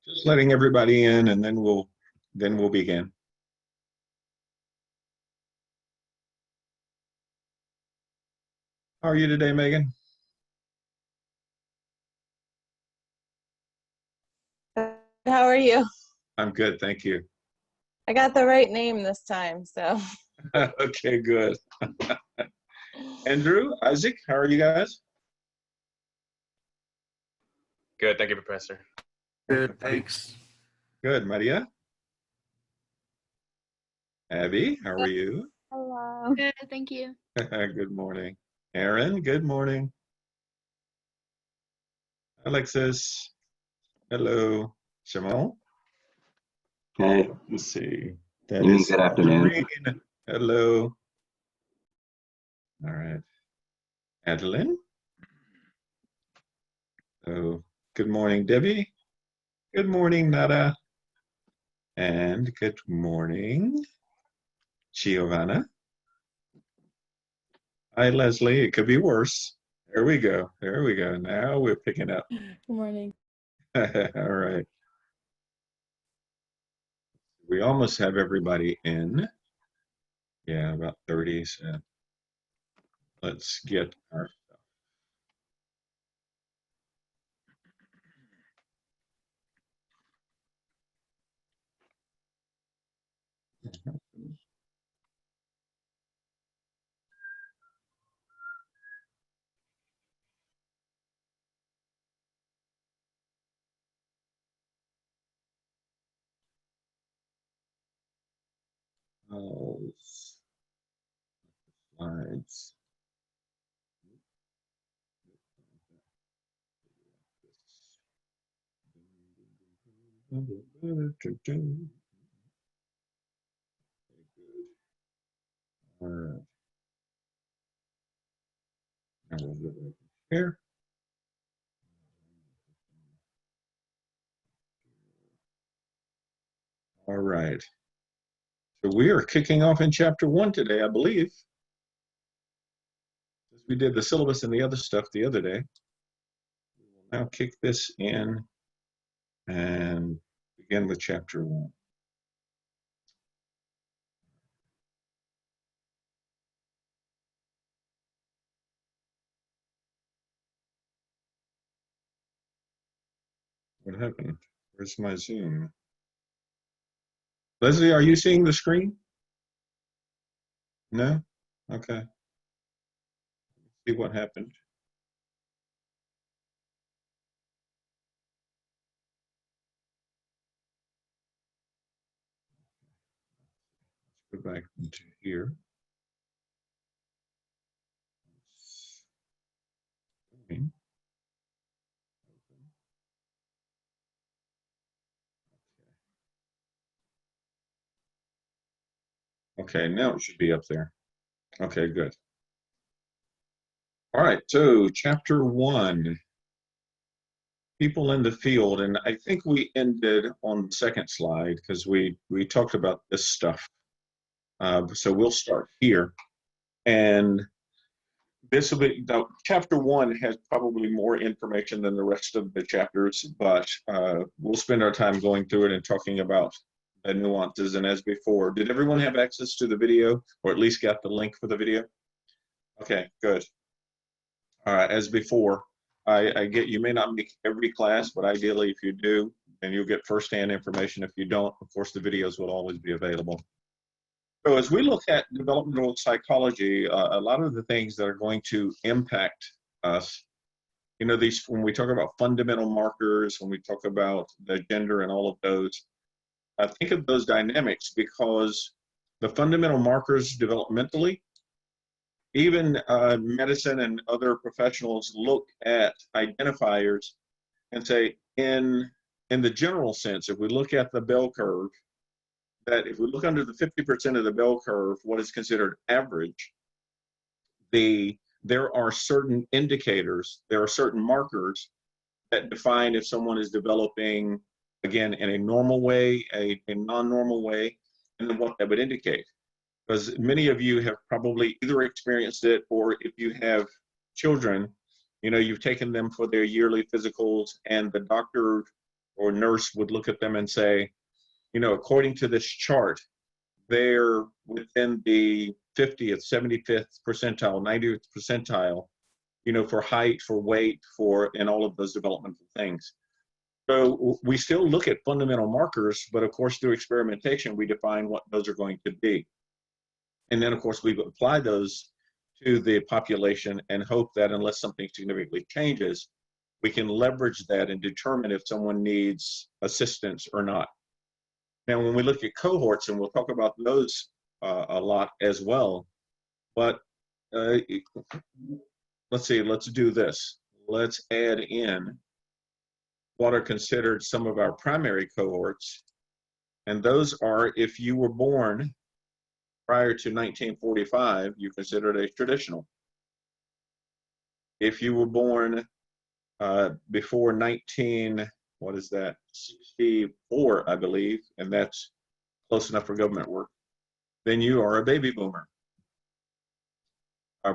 Just letting everybody in, and then we'll begin. How are you today, Megan? How are you? I'm good, thank you. I got the right name this time, so. Okay, good. Andrew, Isaac, how are you guys? Good, thank you, Professor. Good, thanks. Good, Maria. Abby, how are you? Hello. Good, thank you. Good morning. Aaron, good morning. Alexis, hello. Shimon, Hey, let's see. you mean good afternoon. Irene. Hello. All right. Adeline. Oh, good morning, Debbie. Good morning, Nada. And good morning, Giovanna. Hi, Leslie. It could be worse. There we go. There we go. Now we're picking up. Good morning. All right. We almost have everybody in. Yeah, about 30. So let's get our stuff. Slides. All right. Now we'll go back here. All right. So we are kicking off in chapter 1 today, I believe. We did the syllabus and the other stuff the other day. We will now kick this in and begin with chapter 1. What happened? Where's my Zoom? Leslie, are you seeing the screen? No? Okay. Let's see what happened. Let's go back into here. Okay, now it should be up there. Okay, good. All right, so chapter 1, people in the field, and I think we ended on the second slide because we talked about this stuff. So we'll start here, and this will be, chapter 1 has probably more information than the rest of the chapters, but we'll spend our time going through it and talking about the nuances. And as before, did everyone have access to the video, or at least got the link for the video? Okay, good. All right, as before, I get you may not make every class, but ideally if you do, then you'll get firsthand information. If you don't, of course, the videos will always be available. So as we look at developmental psychology, a lot of the things that are going to impact us, you know, these, when we talk about fundamental markers, when we talk about the gender and all of those, I think of those dynamics because the fundamental markers developmentally, even medicine and other professionals look at identifiers and say, in the general sense, if we look at the bell curve, that if we look under the 50% of the bell curve, what is considered average, there are certain indicators, there are certain markers that define if someone is developing, again, in a normal way, a non-normal way, and then what that would indicate. Because many of you have probably either experienced it, or if you have children, you know, you've taken them for their yearly physicals and the doctor or nurse would look at them and say, according to this chart, they're within the 50th, 75th percentile, 90th percentile, for height, for weight, and all of those developmental things. So we still look at fundamental markers, but of course, through experimentation, we define what those are going to be. And then, of course, we apply those to the population and hope that unless something significantly changes, we can leverage that and determine if someone needs assistance or not. Now, when we look at cohorts, and we'll talk about those a lot as well, but let's see, let's do this. Let's add in what are considered some of our primary cohorts. And those are, if you were born prior to 1945, you're considered a traditional. If you were born before 64, I believe, and that's close enough for government work, then you are a baby boomer.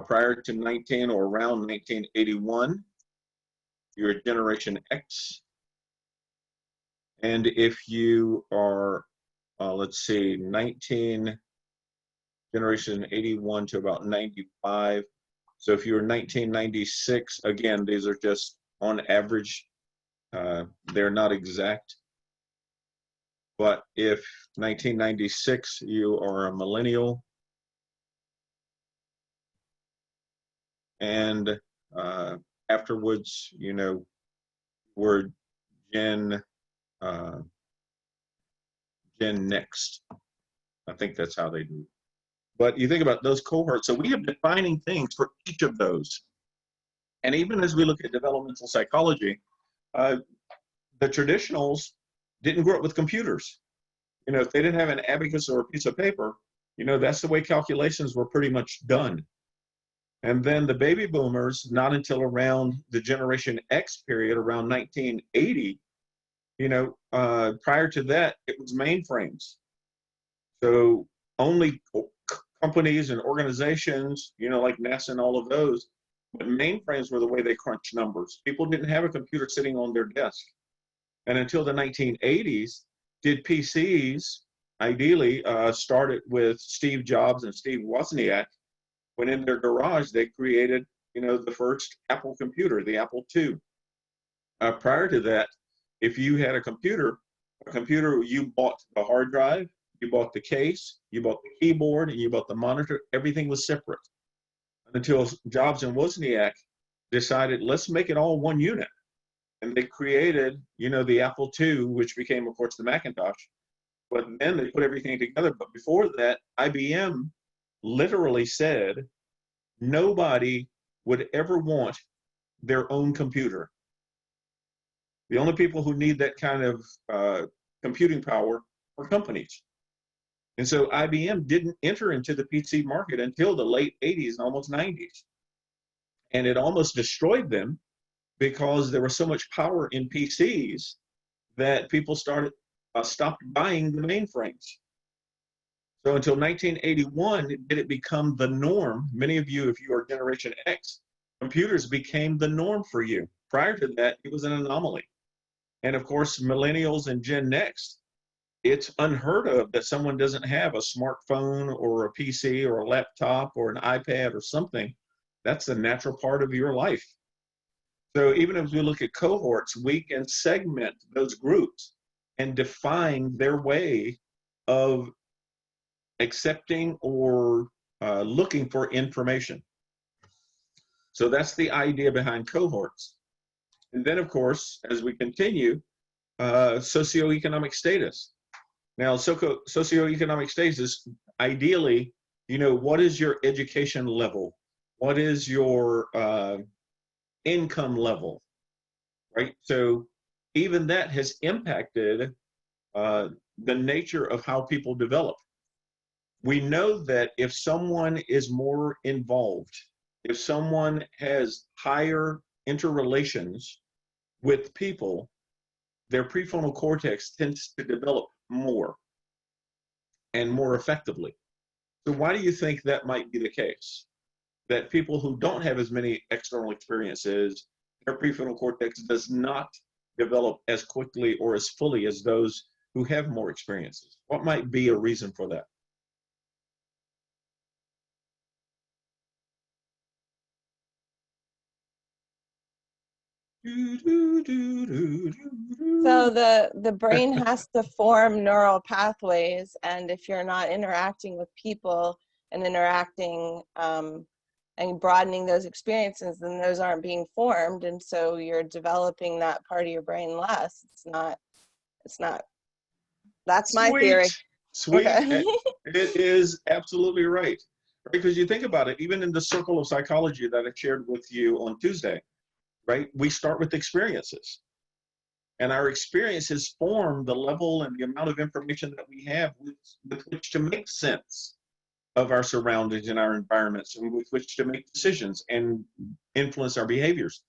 Prior to 19 or around 1981, you're a Generation X. And if you are, let's see, Generation 81 to about 95. So if you're 1996, again, these are just on average, they're not exact. But if 1996, you are a millennial. And afterwards, we're Gen Next. I think that's how they do it. But you think about those cohorts. So we have defining things for each of those. And even as we look at developmental psychology, the traditionals didn't grow up with computers. If they didn't have an abacus or a piece of paper, that's the way calculations were pretty much done. And then the baby boomers, not until around the Generation X period, around 1980, prior to that, it was mainframes. So only companies and organizations, like NASA and all of those, but mainframes were the way they crunched numbers. People didn't have a computer sitting on their desk. And until the 1980s, did PCs, ideally, started with Steve Jobs and Steve Wozniak, when in their garage, they created, the first Apple computer, the Apple II. Prior to that, if you had a computer, you bought the hard drive, you bought the case, you bought the keyboard, and you bought the monitor. Everything was separate. Until Jobs and Wozniak decided, let's make it all one unit. And they created, the Apple II, which became, of course, the Macintosh. But then they put everything together. But before that, IBM literally said nobody would ever want their own computer. The only people who need that kind of computing power are companies. And so IBM didn't enter into the PC market until the late 80s and almost 90s. And it almost destroyed them because there was so much power in PCs that people stopped buying the mainframes. So until 1981, did it become the norm? Many of you, if you are Generation X, computers became the norm for you. Prior to that, it was an anomaly. And of course, millennials and Gen Next, it's unheard of that someone doesn't have a smartphone or a PC or a laptop or an iPad or something. That's a natural part of your life. So even as we look at cohorts, we can segment those groups and define their way of accepting or looking for information. So that's the idea behind cohorts. And then, of course, as we continue, socioeconomic status. Now, socioeconomic status, ideally, what is your education level? What is your income level, right? So even that has impacted the nature of how people develop. We know that if someone is more involved, if someone has higher interrelations with people, their prefrontal cortex tends to develop more and more effectively. So why do you think that might be the case? That people who don't have as many external experiences, their prefrontal cortex does not develop as quickly or as fully as those who have more experiences? What might be a reason for that? So the brain has to form neural pathways, and if you're not interacting with people and interacting and broadening those experiences, then those aren't being formed, and so you're developing that part of your brain less. It's not. That's my theory. Sweet. Okay. It is absolutely right. Because you think about it, even in the circle of psychology that I shared with you on Tuesday, right? We start with experiences. And our experiences form the level and the amount of information that we have with which to make sense of our surroundings and our environments, and with which to make decisions and influence our behaviors.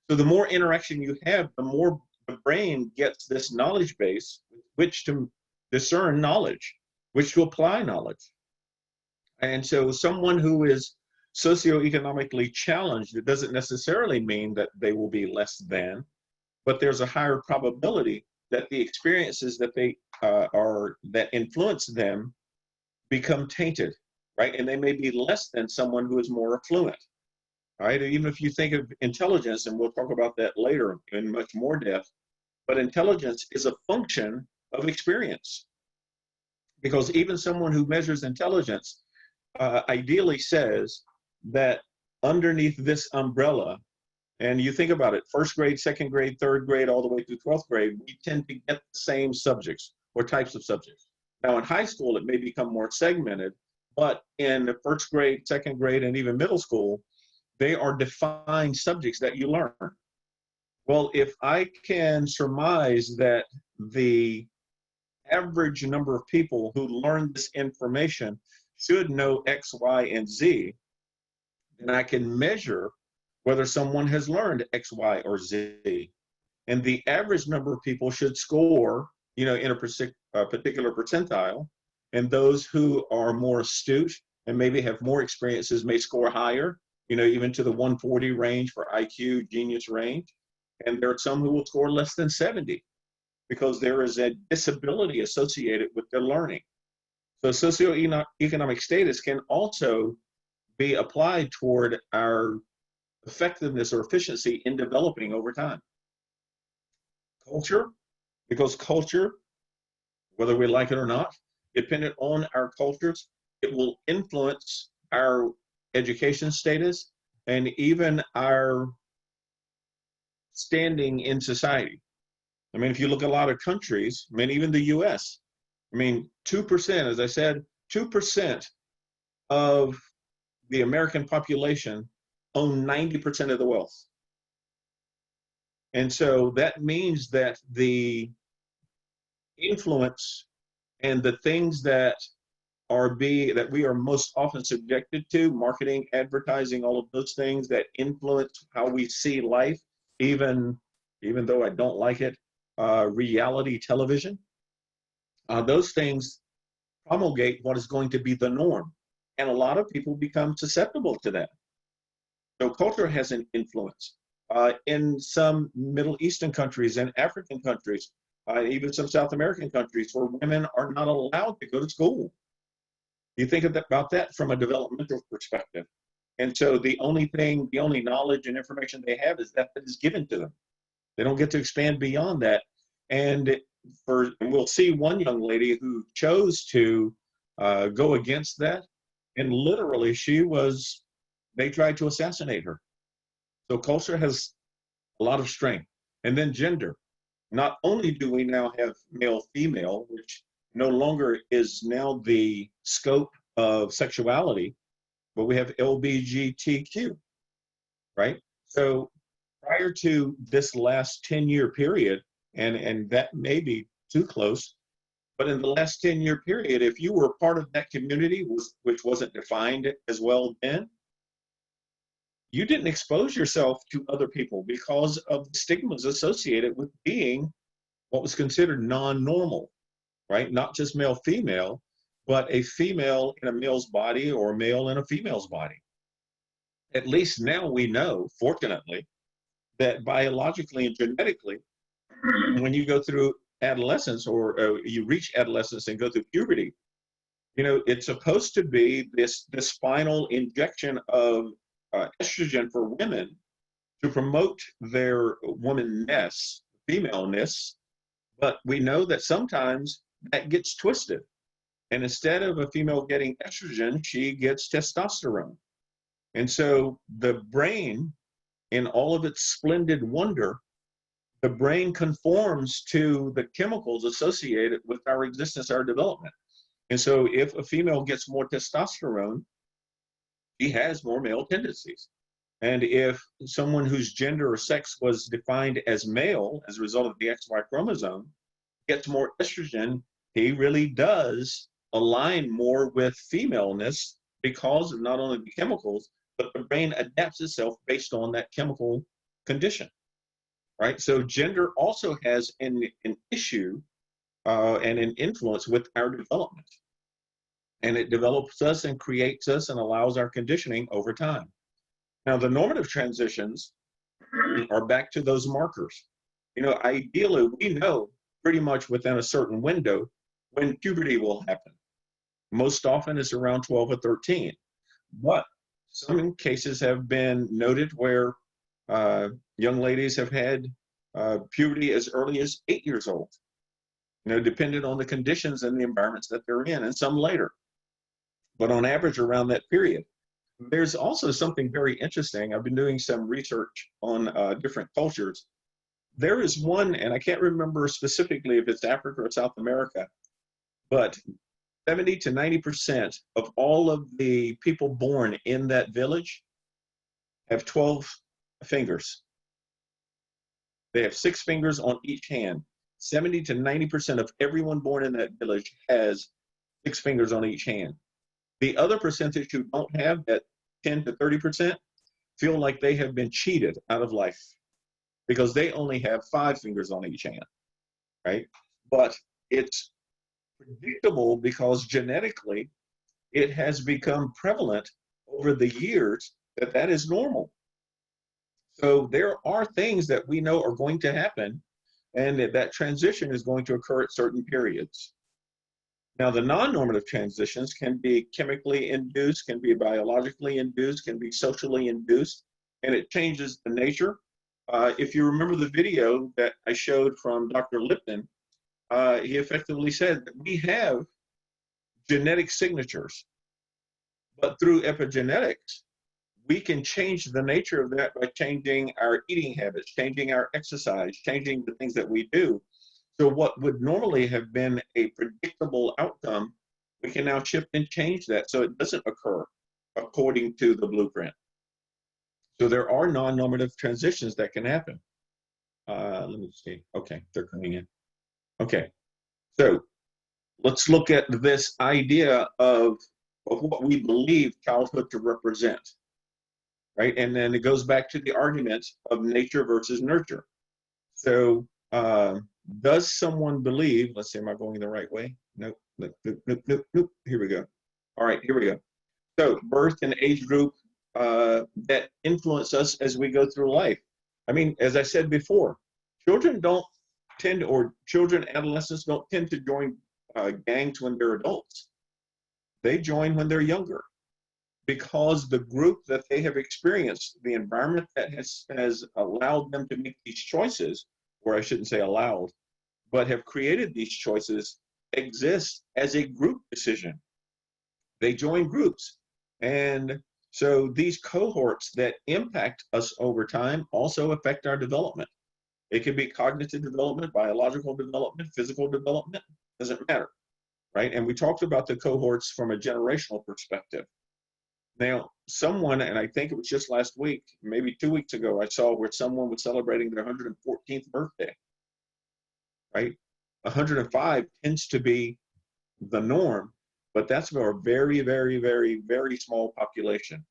So the more interaction you have, the more the brain gets this knowledge base with which to discern knowledge, which to apply knowledge. And so someone who is socioeconomically challenged, it doesn't necessarily mean that they will be less than, but there's a higher probability that the experiences that they that influence them become tainted, right? And they may be less than someone who is more affluent, right? Even if you think of intelligence, and we'll talk about that later in much more depth, but intelligence is a function of experience. Because even someone who measures intelligence ideally says that underneath this umbrella, and you think about it, first grade, second grade, third grade, all the way through 12th grade, we tend to get the same subjects or types of subjects. Now in high school, it may become more segmented, but in the first grade, second grade, and even middle school, they are defined subjects that you learn. Well, if I can surmise that the average number of people who learn this information should know X, Y, and Z, then I can measure whether someone has learned X, Y, or Z. And the average number of people should score, in a particular percentile. And those who are more astute and maybe have more experiences may score higher, even to the 140 range for IQ, genius range. And there are some who will score less than 70 because there is a disability associated with their learning. So socioeconomic status can also be applied toward our effectiveness or efficiency in developing over time. Culture, because culture, whether we like it or not, dependent on our cultures, it will influence our education status and even our standing in society. I mean, if you look at a lot of countries, I mean, even the US, 2%, as I said, 2% of the American population own 90% of the wealth. And so that means that the influence and the things that we are most often subjected to, marketing, advertising, all of those things that influence how we see life, even though I don't like it, reality television, those things promulgate what is going to be the norm. And a lot of people become susceptible to that. So culture has an influence. In some Middle Eastern countries and African countries, even some South American countries, where women are not allowed to go to school. You think about that from a developmental perspective. And so the only knowledge and information they have is that is given to them. They don't get to expand beyond that. And we'll see one young lady who chose to go against that. And literally they tried to assassinate her. So culture has a lot of strength. And then gender. Not only do we now have male-female, which no longer is now the scope of sexuality, but we have LGBTQ, right? So prior to this last 10-year period, and that may be too close, but in the last 10-year period, if you were part of that community, which wasn't defined as well then, you didn't expose yourself to other people because of the stigmas associated with being what was considered non-normal, right? Not just male-female, but a female in a male's body or a male in a female's body. At least now we know, fortunately, that biologically and genetically, when you go through adolescence or you reach adolescence and go through puberty, you know, it's supposed to be this final injection of estrogen for women to promote their womanness, femaleness. But we know that sometimes that gets twisted. And instead of a female getting estrogen, she gets testosterone. And so the brain, in all of its splendid wonder, the brain conforms to the chemicals associated with our existence, our development. And so if a female gets more testosterone, she has more male tendencies. And if someone whose gender or sex was defined as male as a result of the XY chromosome gets more estrogen, he really does align more with femaleness because of not only the chemicals, but the brain adapts itself based on that chemical condition, right? So gender also has an issue and an influence with our development. And it develops us and creates us and allows our conditioning over time. Now, the normative transitions are back to those markers. You know, ideally, we know pretty much within a certain window when puberty will happen. Most often it's around 12 or 13. But some cases have been noted where young ladies have had puberty as early as 8 years old, you know, depending on the conditions and the environments that they're in, and some later. But on average, around that period. There's also something very interesting. I've been doing some research on different cultures. There is one, and I can't remember specifically if it's Africa or South America, but 70 to 90% of all of the people born in that village have 12 fingers. They have 6 fingers on each hand. 70 to 90% of everyone born in that village has 6 fingers on each hand. The other percentage who don't have that 10 to 30% feel like they have been cheated out of life because they only have 5 fingers on each hand, right? But it's predictable because genetically it has become prevalent over the years that that is normal. So there are things that we know are going to happen and that transition is going to occur at certain periods. Now, the non-normative transitions can be chemically induced, can be biologically induced, can be socially induced, and it changes the nature. If you remember the video that I showed from Dr. Lipton, he effectively said that we have genetic signatures, but through epigenetics, we can change the nature of that by changing our eating habits, changing our exercise, changing the things that we do. So what would normally have been a predictable outcome, we can now shift and change that so it doesn't occur according to the blueprint. So there are non-normative transitions that can happen. Let me see. Okay, they're coming in. Okay, so let's look at this idea of what we believe childhood to represent, right? And then it goes back to the argument of nature versus nurture. So does someone believe, let's see, am I going the right way? Nope, nope, nope, nope, nope, nope. Here we go. All right, here we go. So birth and age group that influence us as we go through life. I mean, as I said before, children don't tend, or children, adolescents don't tend to join gangs when they're adults. They join when they're younger because the group that they have experienced, the environment that has allowed them to make these choices, or I shouldn't say allowed, but have created these choices, exist as a group decision. They join groups. And so these cohorts that impact us over time also affect our development. It can be cognitive development, biological development, physical development, doesn't matter, right? And we talked about the cohorts from a generational perspective. Now, someone, and I think it was just last week, maybe 2 weeks ago, I saw where someone was celebrating their 114th birthday, right? 105 tends to be the norm, but that's for a very, very, very, very small population.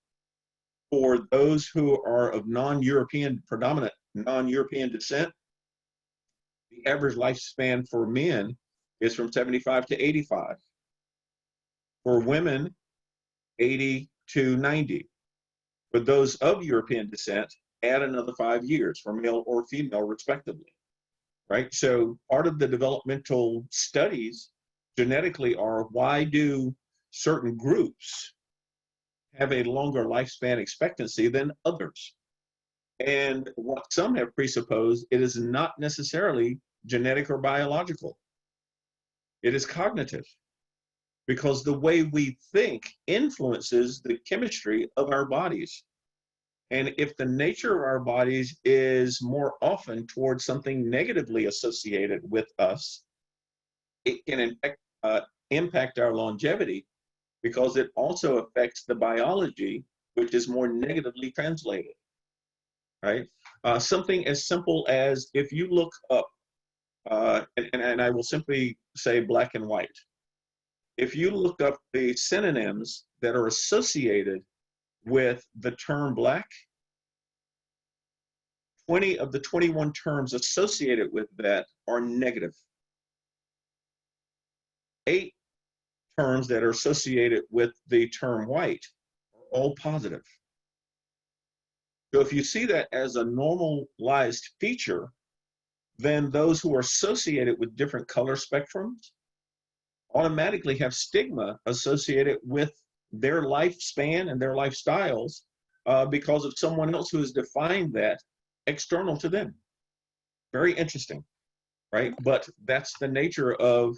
For those who are of non-European, predominant non-European descent, the average lifespan for men is from 75 to 85. For women, 80 to 90. For those of European descent, add another 5 years for male or female, respectively. right? So part of the developmental studies genetically are, why do certain groups have a longer lifespan expectancy than others? And what some have presupposed, it is not necessarily genetic or biological. It is cognitive, because the way we think influences the chemistry of our bodies. And if the nature of our bodies is more often towards something negatively associated with us, it can impact our longevity, because it also affects the biology, which is more negatively translated, right? Something as simple as, if you look up, and I will simply say black and white. If you look up the synonyms that are associated with the term black, 20 of the 21 terms associated with that are negative. 8 terms that are associated with the term white are all positive. So if you see that as a normalized feature, then those who are associated with different color spectrums automatically have stigma associated with their lifespan and their lifestyles, because of someone else who has defined that external to them. Very interesting, right? But that's the nature of,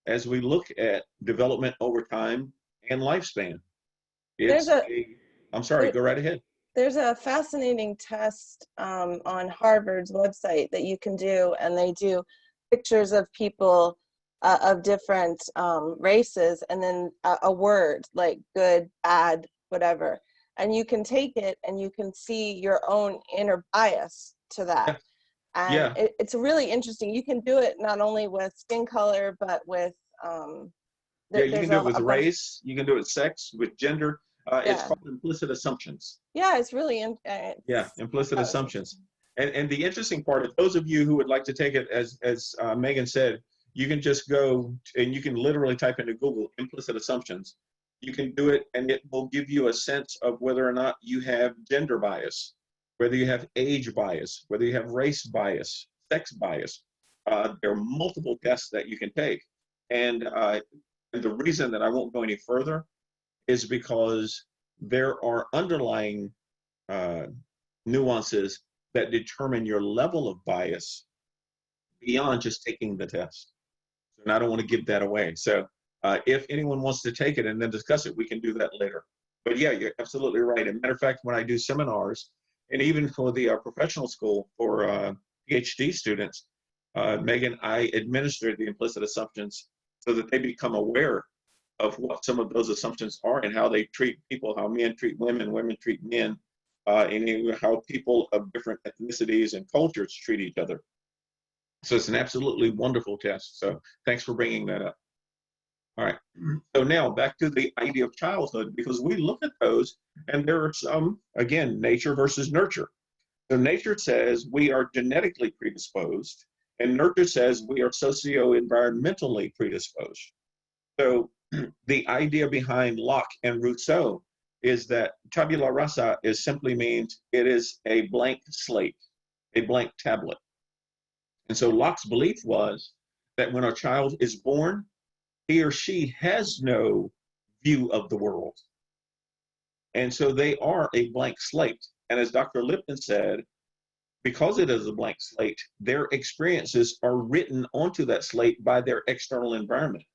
as we look at development over time and lifespan. I'm sorry, go right ahead. There's a fascinating test on Harvard's website that you can do, and they do pictures of people of different races, and then a word like good, bad, whatever. And you can take it and you can see your own inner bias to that. And it's really interesting. You can do it not only with skin color, but with you can do it with race, you can do it with sex, with gender. It's called implicit assumptions. Yeah, it's really implicit assumptions. And the interesting part is, those of you who would like to take it, as Megan said, you can just go and you can literally type into Google implicit assumptions. You can do it, and it will give you a sense of whether or not you have gender bias, whether you have age bias, whether you have race bias, sex bias. There are multiple tests that you can take. And the reason that I won't go any further is because there are underlying nuances that determine your level of bias beyond just taking the test. And I don't want to give that away. So if anyone wants to take it and then discuss it, we can do that later. But yeah, you're absolutely right. As a matter of fact, when I do seminars, and even for the professional school for PhD students, Megan, I administer the implicit assumptions so that they become aware of what some of those assumptions are and how they treat people, how men treat women, women treat men, and even how people of different ethnicities and cultures treat each other. So it's an absolutely wonderful test. So thanks for bringing that up. All right. So now back to the idea of childhood, because we look at those and there are some, again, nature versus nurture. So nature says we are genetically predisposed, and nurture says we are socio-environmentally predisposed. So the idea behind Locke and Rousseau is that tabula rasa simply means it is a blank slate, a blank tablet. And so Locke's belief was that when a child is born, he or she has no view of the world. And so they are a blank slate. And as Dr. Lipton said, because it is a blank slate, their experiences are written onto that slate by their external environment.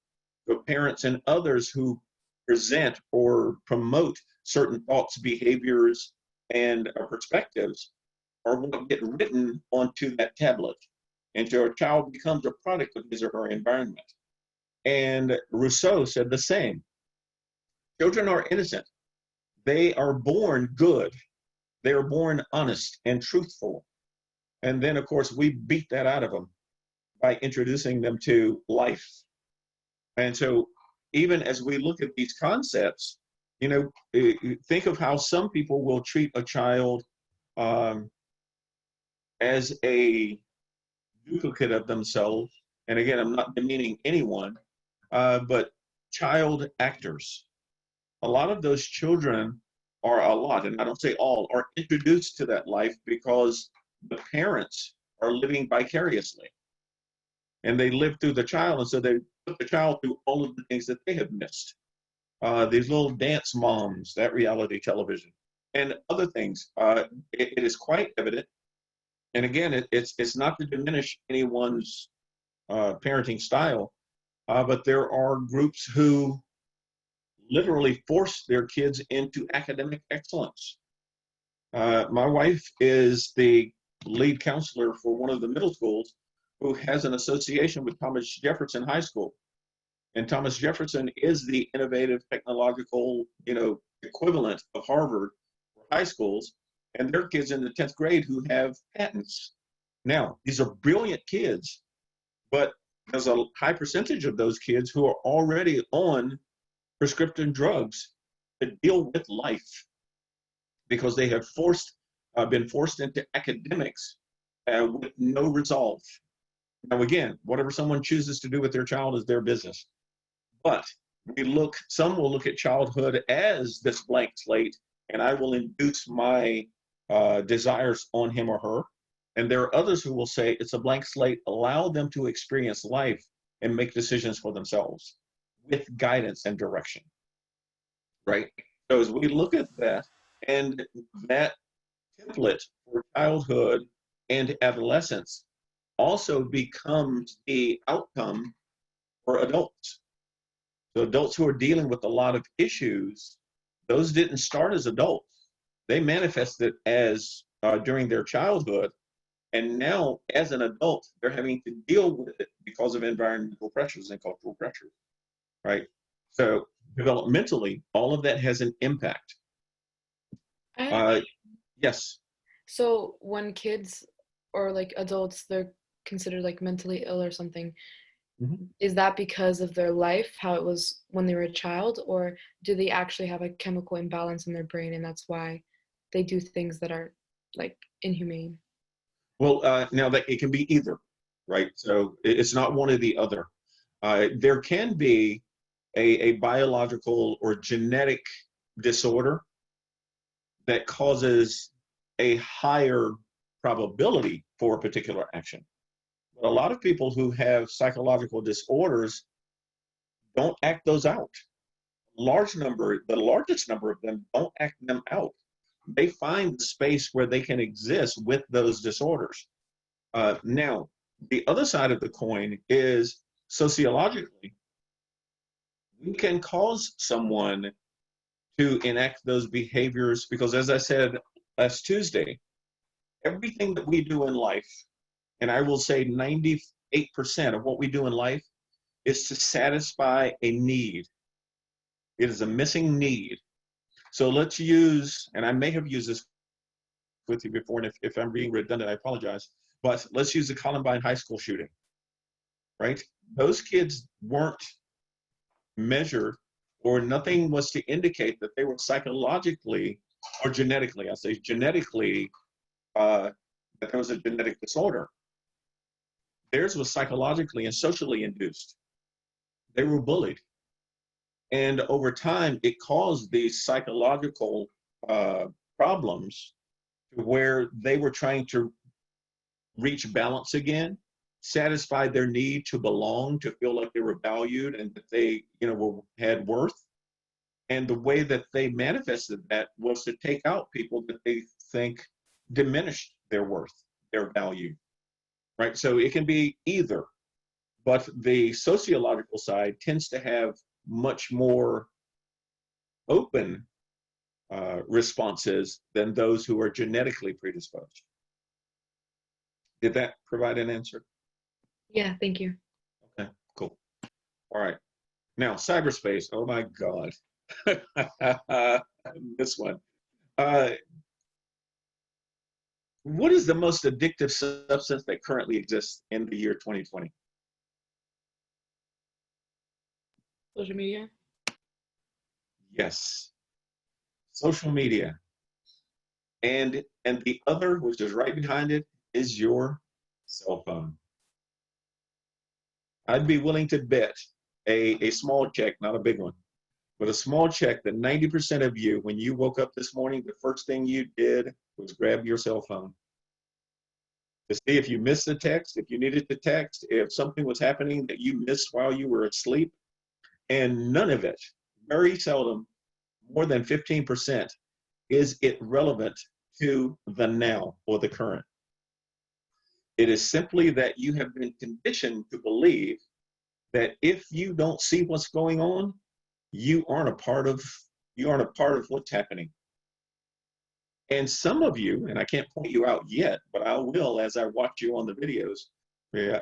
The parents and others who present or promote certain thoughts, behaviors, and perspectives are what get written onto that tablet. And so a child becomes a product of his or her environment. And Rousseau said the same. Children are innocent. They are born good. They are born honest and truthful. And then, of course, we beat that out of them by introducing them to life. And so even as we look at these concepts, you know, think of how some people will treat a child as a duplicate of themselves. And again, I'm not demeaning anyone, but child actors. A lot of those children are and I don't say all, are introduced to that life because the parents are living vicariously. and they live through the child, and so they put the child through all of the things that they have missed. These little dance moms, that reality television, and other things. It is quite evident. And again, it's not to diminish anyone's parenting style, but there are groups who literally force their kids into academic excellence. My wife is the lead counselor for one of the middle schools who has an association with Thomas Jefferson High School. And Thomas Jefferson is the innovative technological, equivalent of Harvard for high schools, and there are kids in the 10th grade who have patents. Now, these are brilliant kids, but there's a high percentage of those kids who are already on prescription drugs to deal with life because they have been forced into academics with no resolve. Now, again, whatever someone chooses to do with their child is their business. But some will look at childhood as this blank slate, and I will induce my desires on him or her. And there are others who will say it's a blank slate, allow them to experience life and make decisions for themselves with guidance and direction, right? So as we look at that, and that template for childhood and adolescence also becomes the outcome for adults. So adults who are dealing with a lot of issues, those didn't start as adults. They manifested as during their childhood, and now as an adult, they're having to deal with it because of environmental pressures and cultural pressures, right? So developmentally, all of that has an impact. Yes. So when kids or like adults, they're considered like mentally ill or something, is that because of their life, how it was when they were a child, or do they actually have a chemical imbalance in their brain and that's why they do things that are like inhumane? Well, now that it can be either, right? So it's not one or the other. There can be a biological or genetic disorder that causes a higher probability for a particular action. But a lot of people who have psychological disorders don't act those out. The largest number of them don't act them out. They find the space where they can exist with those disorders. Now, the other side of the coin is sociologically, we can cause someone to enact those behaviors because, as I said last Tuesday, everything that we do in life, and I will say 98% of what we do in life is to satisfy a need. It is a missing need. So let's use, and I may have used this with you before, and if I'm being redundant, I apologize, but let's use the Columbine High School shooting, right? Those kids weren't measured, or nothing was to indicate that they were psychologically or genetically, I say genetically, that there was a genetic disorder. Theirs was psychologically and socially induced. They were bullied. And over time, it caused these psychological problems to where they were trying to reach balance again, satisfy their need to belong, to feel like they were valued and that they, had worth. And the way that they manifested that was to take out people that they think diminished their worth, their value, right? So it can be either, but the sociological side tends to have much more open responses than those who are genetically predisposed. Did that provide an answer? Yeah, thank you. Okay, cool. All right. Now, cyberspace. Oh my God. This one. What is the most addictive substance that currently exists in the year 2020? Social media? Yes. Social media. And the other, which is right behind it, is your cell phone. I'd be willing to bet a small check, not a big one, but a small check that 90% of you, when you woke up this morning, the first thing you did was grab your cell phone. to see if you missed the text, if you needed to text, if something was happening that you missed while you were asleep. And none of it, very seldom, more than 15%, is it relevant to the now or the current. It is simply that you have been conditioned to believe that if you don't see what's going on, you aren't a part of what's happening. And some of you, and I can't point you out yet, but I will as I watch you on the videos. Yeah.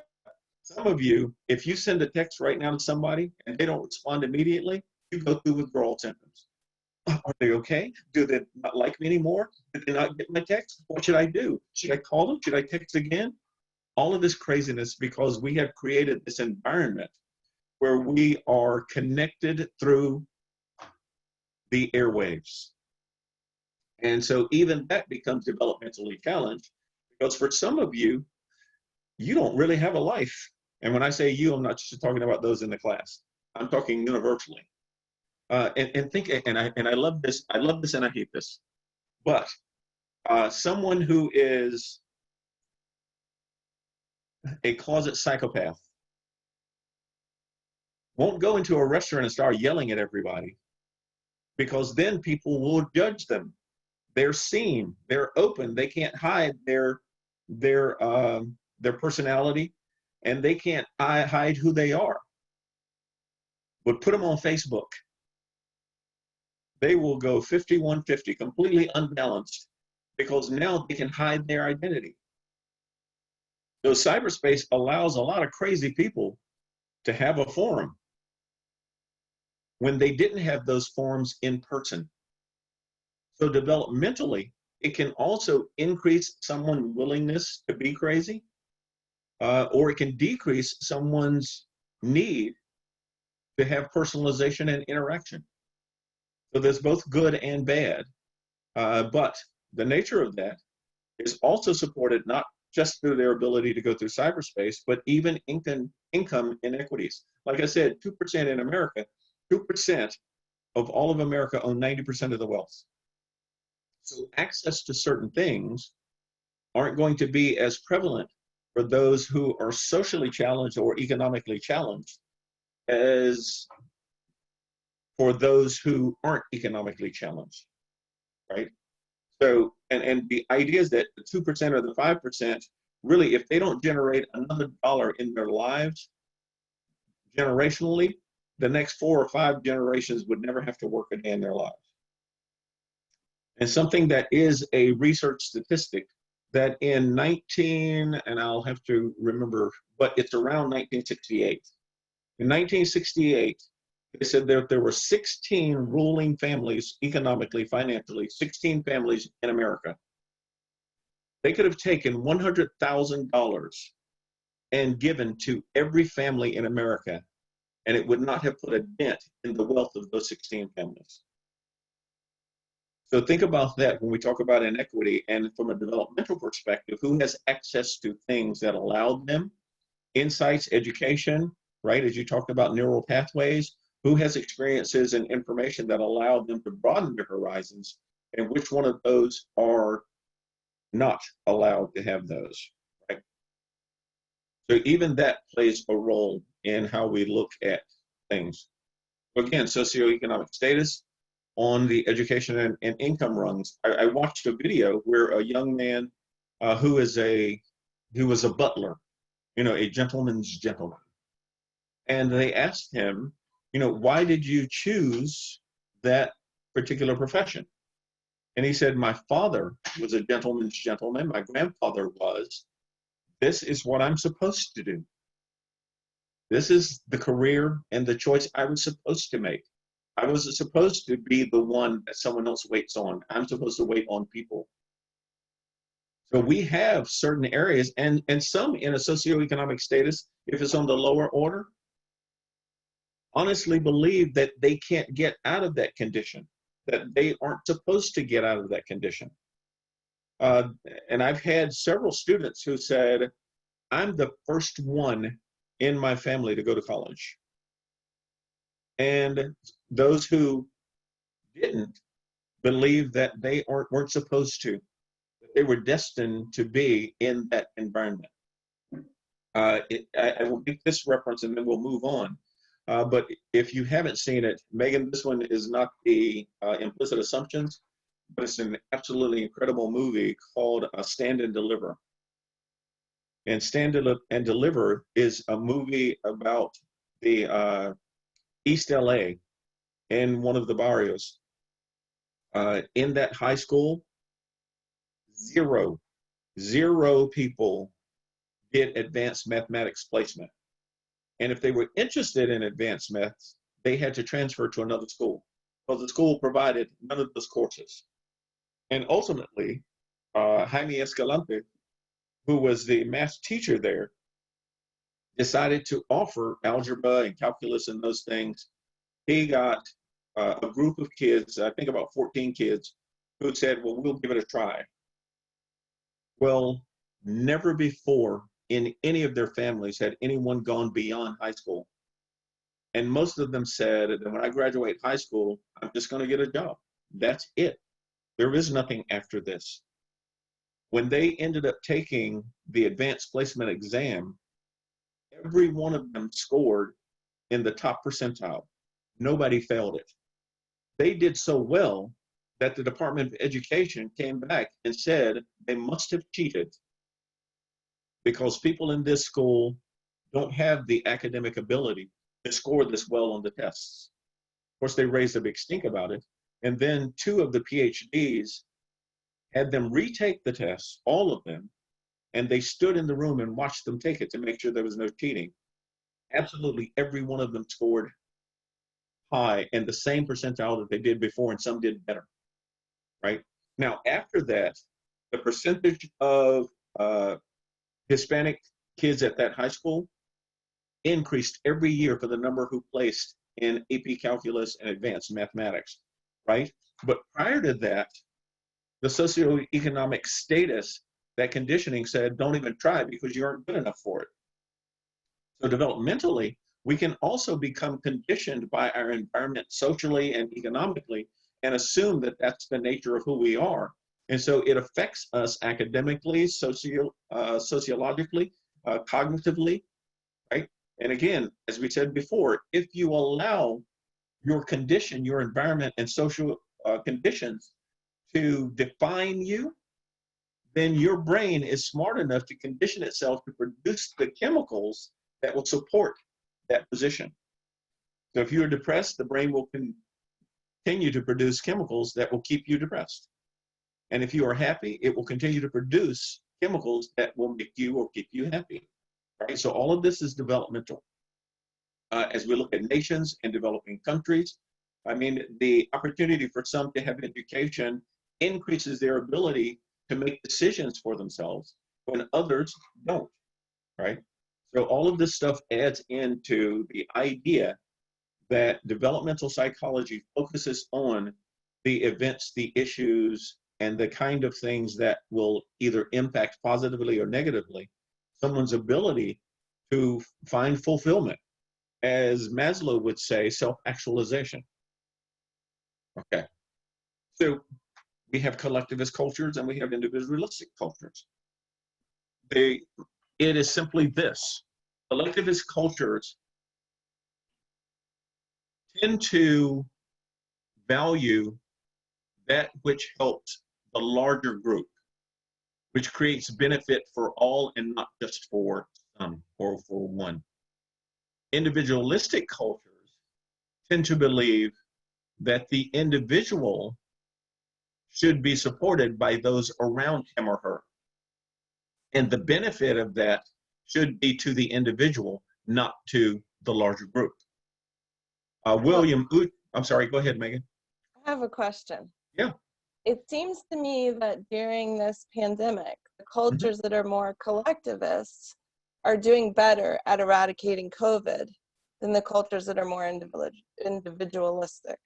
Some of you, if you send a text right now to somebody and they don't respond immediately, you go through withdrawal symptoms. Are they okay? Do they not like me anymore? Did they not get my text? What should I do? Should I call them? Should I text again? All of this craziness because we have created this environment where we are connected through the airwaves. And so even that becomes developmentally challenged because for some of you, you don't really have a life. And when I say you, I'm not just talking about those in the class. I'm talking universally. And think, and I love this, and I hate this. But someone who is a closet psychopath won't go into a restaurant and start yelling at everybody because then people will judge them. They're seen, they're open, they can't hide their personality, and they can't hide who they are. But put them on Facebook. They will go 50-150, completely unbalanced, because now they can hide their identity. So cyberspace allows a lot of crazy people to have a forum when they didn't have those forums in person. So developmentally, it can also increase someone's willingness to be crazy, or it can decrease someone's need to have personalization and interaction. So there's both good and bad, but the nature of that is also supported not just through their ability to go through cyberspace, but even income inequities. Like I said, 2% in America, 2% of all of America own 90% of the wealth. So access to certain things aren't going to be as prevalent for those who are socially challenged or economically challenged as for those who aren't economically challenged, right? So, and the idea is that the 2% or the 5%, really, if they don't generate another dollar in their lives, generationally, the next 4 or 5 generations would never have to work a day in their lives. And something that is a research statistic that in and I'll have to remember, but it's around 1968. In 1968, they said that there were 16 ruling families, economically, financially, 16 families in America. They could have taken $100,000 and given to every family in America, and it would not have put a dent in the wealth of those 16 families. So think about that when we talk about inequity, and from a developmental perspective, who has access to things that allow them insights, education, right? As you talked about neural pathways, who has experiences and information that allow them to broaden their horizons, and which one of those are not allowed to have those, right? So even that plays a role in how we look at things. Again, socioeconomic status on the education and income rungs. I watched a video where a young man who was a butler, a gentleman's gentleman. And they asked him, why did you choose that particular profession? And he said, my father was a gentleman's gentleman. My grandfather was. This is what I'm supposed to do. This is the career and the choice I was supposed to make. I wasn't supposed to be the one that someone else waits on. I'm supposed to wait on people. So we have certain areas, and some in a socioeconomic status, if it's on the lower order, honestly believe that they can't get out of that condition, that they aren't supposed to get out of that condition. And I've had several students who said, I'm the first one in my family to go to college. And those who didn't believe that they weren't supposed to, that they were destined to be in that environment. I will make this reference and then we'll move on. But if you haven't seen it, Megan, this one is not the Implicit Assumptions, but it's an absolutely incredible movie called Stand and Deliver. And Stand and Deliver is a movie about the East LA in one of the barrios. In that high school, zero people did advanced mathematics placement. And if they were interested in advanced maths, they had to transfer to another school because the school provided none of those courses. And ultimately, Jaime Escalante, who was the math teacher there, decided to offer algebra and calculus and those things. He got a group of kids, I think about 14 kids, who said, well, we'll give it a try. Well, never before in any of their families had anyone gone beyond high school. And most of them said that when I graduate high school, I'm just going to get a job. That's it. There is nothing after this. When they ended up taking the advanced placement exam, every one of them scored in the top percentile. Nobody failed it. They did so well that the Department of Education came back and said they must have cheated because people in this school don't have the academic ability to score this well on the tests. Of course, they raised a big stink about it. And then 2 of the PhDs had them retake the tests, all of them, and they stood in the room and watched them take it to make sure there was no cheating. Absolutely every one of them scored high and the same percentile that they did before, and some did better, right? Now, after that, the percentage of Hispanic kids at that high school increased every year for the number who placed in AP Calculus and Advanced Mathematics, right? But prior to that, the socioeconomic status, that conditioning said, don't even try because you aren't good enough for it. So developmentally, we can also become conditioned by our environment socially and economically and assume that that's the nature of who we are. And so it affects us academically, sociologically, cognitively, right? And again, as we said before, if you allow your condition, your environment and social conditions to define you, then your brain is smart enough to condition itself to produce the chemicals that will support that position. So if you're depressed, the brain will continue to produce chemicals that will keep you depressed. And if you are happy, it will continue to produce chemicals that will make you or keep you happy. Right? So all of this is developmental. As we look at nations and developing countries, I mean, the opportunity for some to have education increases their ability to make decisions for themselves when others don't, right? So all of this stuff adds into the idea that developmental psychology focuses on the events, the issues, and the kind of things that will either impact positively or negatively someone's ability to find fulfillment. As Maslow would say, self-actualization. Okay, so we have collectivist cultures and we have individualistic cultures. It is simply this. Collectivist cultures tend to value that which helps the larger group, which creates benefit for all and not just for some or for one. Individualistic cultures tend to believe that the individual should be supported by those around him or her. And the benefit of that should be to the individual, not to the larger group. I'm sorry, go ahead, Megan. I have a question. Yeah. It seems to me that during this pandemic, the cultures that are more collectivist are doing better at eradicating COVID than the cultures that are more individualistic.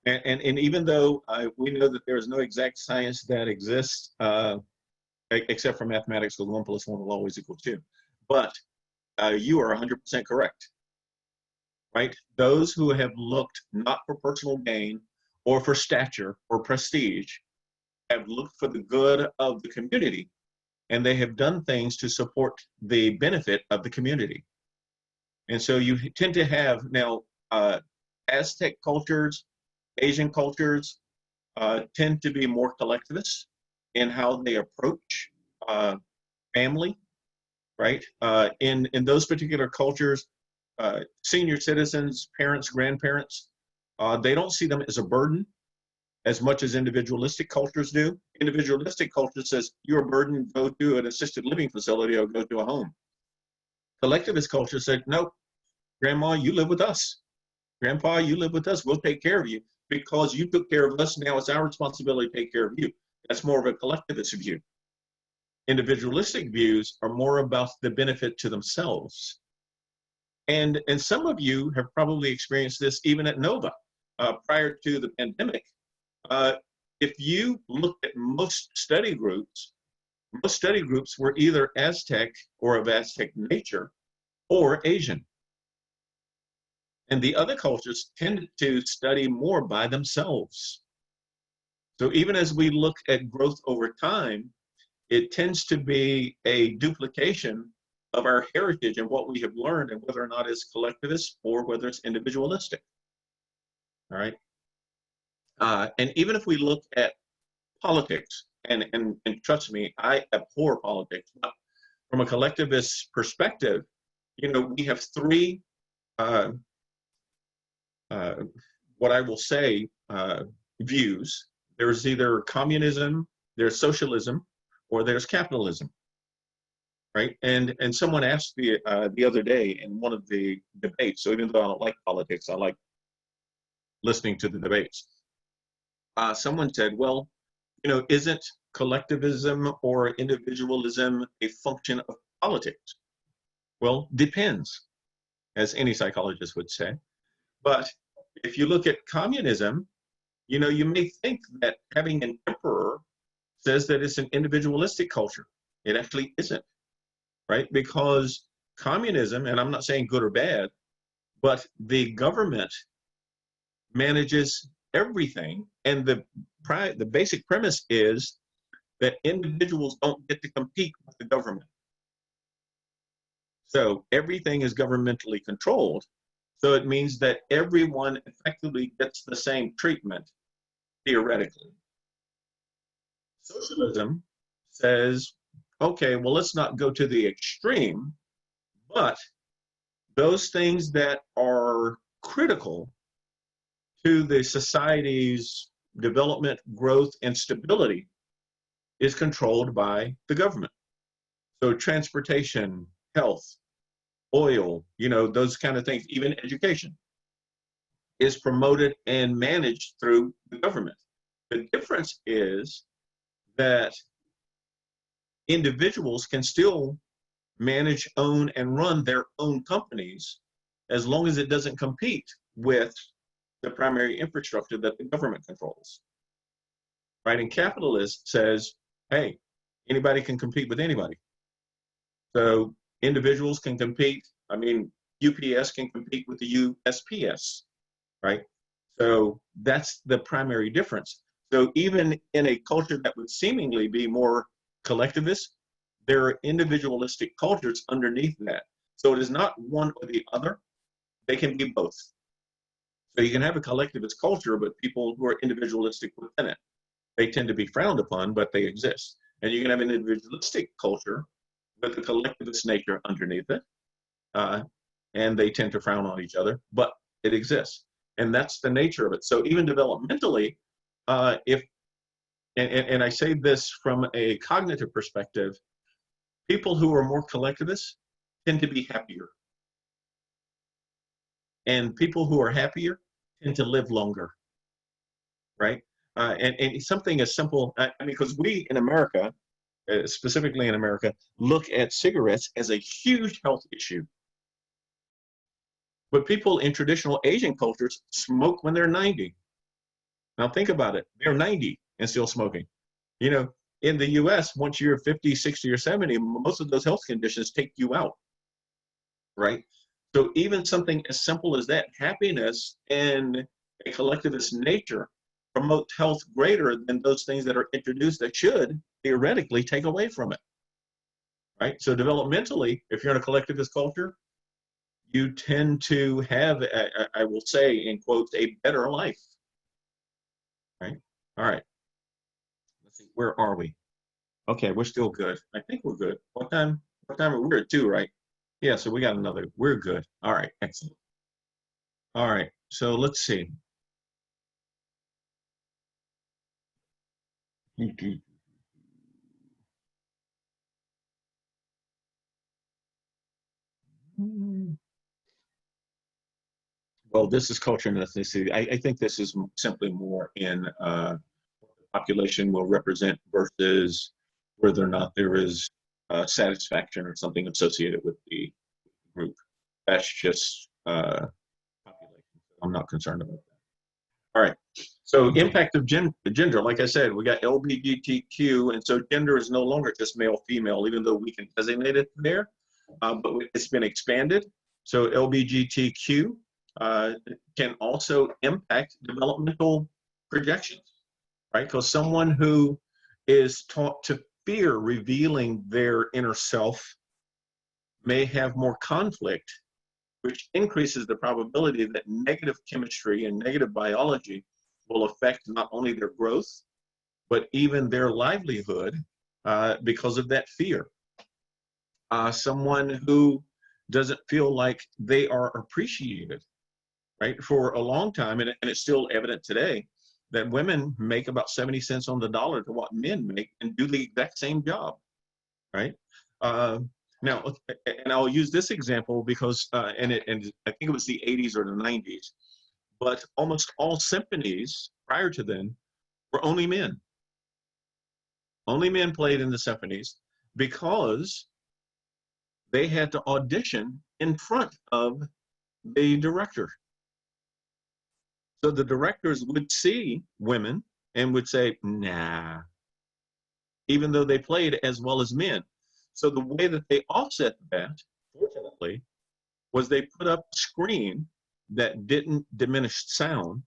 And even though we know that there is no exact science that exists, except for mathematics, because 1 + 1 will always equal 2. But you are 100% correct, right? Those who have looked not for personal gain or for stature or prestige have looked for the good of the community, and they have done things to support the benefit of the community. And so you tend to have now Aztec cultures, Asian cultures tend to be more collectivist in how they approach family, right? In those particular cultures, senior citizens, parents, grandparents, they don't see them as a burden as much as individualistic cultures do. Individualistic culture says, you're a burden, go to an assisted living facility or go to a home. Collectivist culture said, nope, grandma, you live with us. Grandpa, you live with us. We'll take care of you because you took care of us. Now it's our responsibility to take care of you. That's more of a collectivist view. Individualistic views are more about the benefit to themselves. And some of you have probably experienced this even at Nova prior to the pandemic. If you look at most study groups were either Aztec or of Aztec nature or Asian. And the other cultures tended to study more by themselves. So even as we look at growth over time, it tends to be a duplication of our heritage and what we have learned, and whether or not it's collectivist or whether it's individualistic. All right. And even if we look at politics, and trust me, I abhor politics, but from a collectivist perspective, you know, we have three, what I will say, views. There's either communism, there's socialism, or there's capitalism, right? And someone asked me the other day in one of the debates, so even though I don't like politics, I like listening to the debates. Someone said, well, you know, isn't collectivism or individualism a function of politics? Well, depends, as any psychologist would say. But if you look at communism, you know, you may think that having an emperor says that it's an individualistic culture. It actually isn't, right? Because communism, and I'm not saying good or bad, but the government manages everything, and the basic premise is that individuals don't get to compete with the government. So everything is governmentally controlled. So it means that everyone effectively gets the same treatment, theoretically. Socialism says, okay, well, let's not go to the extreme, but those things that are critical to the society's development, growth, and stability is controlled by the government. So transportation, health, oil, you know, those kind of things, even education is promoted and managed through the government. The difference is that individuals can still manage, own, and run their own companies as long as it doesn't compete with the primary infrastructure that the government controls. Right? And capitalist says, hey, anybody can compete with anybody. So individuals can compete. I mean, UPS can compete with the USPS, right? So that's the primary difference. So even in a culture that would seemingly be more collectivist, there are individualistic cultures underneath that. So it is not one or the other. They can be both. So you can have a collectivist culture, but people who are individualistic within it, they tend to be frowned upon, but they exist. And you can have an individualistic culture with a collectivist nature underneath it, and they tend to frown on each other, but it exists. And that's the nature of it. So even developmentally, and I say this from a cognitive perspective, people who are more collectivist tend to be happier. And people who are happier tend to live longer, right? And something as simple, I mean, because we in America, specifically in America, look at cigarettes as a huge health issue. But people in traditional Asian cultures smoke when they're 90. Now think about it, they're 90 and still smoking. You know, in the US, once you're 50, 60, or 70, most of those health conditions take you out, right? So even something as simple as that, happiness and a collectivist nature promote health greater than those things that are introduced that should theoretically take away from it, right? So developmentally, if you're in a collectivist culture, you tend to have, I will say in quotes, a better life, right? All right, let's see, where are we? Okay, we're still good. I think we're good. What time are we at 2, right? Yeah, so we got another, we're good. All right, excellent. All right, so let's see. Well, this is culture and ethnicity. I think this is simply more in population will represent versus whether or not there is satisfaction or something associated with the group. That's just population. I'm not concerned about that. All right. So impact of gender, like I said, we got LGBTQ, and so gender is no longer just male, female, even though we can designate it there, but it's been expanded. So LGBTQ can also impact developmental projections, right? Because someone who is taught to fear revealing their inner self may have more conflict, which increases the probability that negative chemistry and negative biology will affect not only their growth, but even their livelihood because of that fear. Someone who doesn't feel like they are appreciated, right? For a long time, and it's still evident today, that women make about 70 cents on the dollar to what men make and do the exact same job, right? Now, and I'll use this example because, and I think it was the 80s or the 90s, but almost all symphonies prior to then were only men. Only men played in the symphonies because they had to audition in front of the director. So the directors would see women and would say, nah, even though they played as well as men. So the way that they offset that, fortunately, was they put up a screen that didn't diminish sound,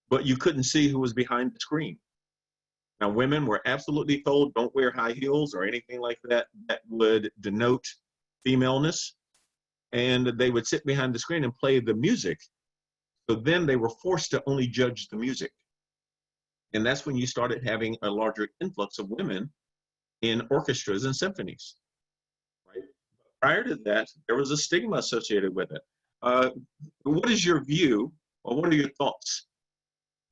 but you couldn't see who was behind the screen. Now, women were absolutely told, don't wear high heels or anything like that that would denote femaleness. And they would sit behind the screen and play the music. So then they were forced to only judge the music. And that's when you started having a larger influx of women in orchestras and symphonies. Right? Prior to that, there was a stigma associated with it. What is your view, or what are your thoughts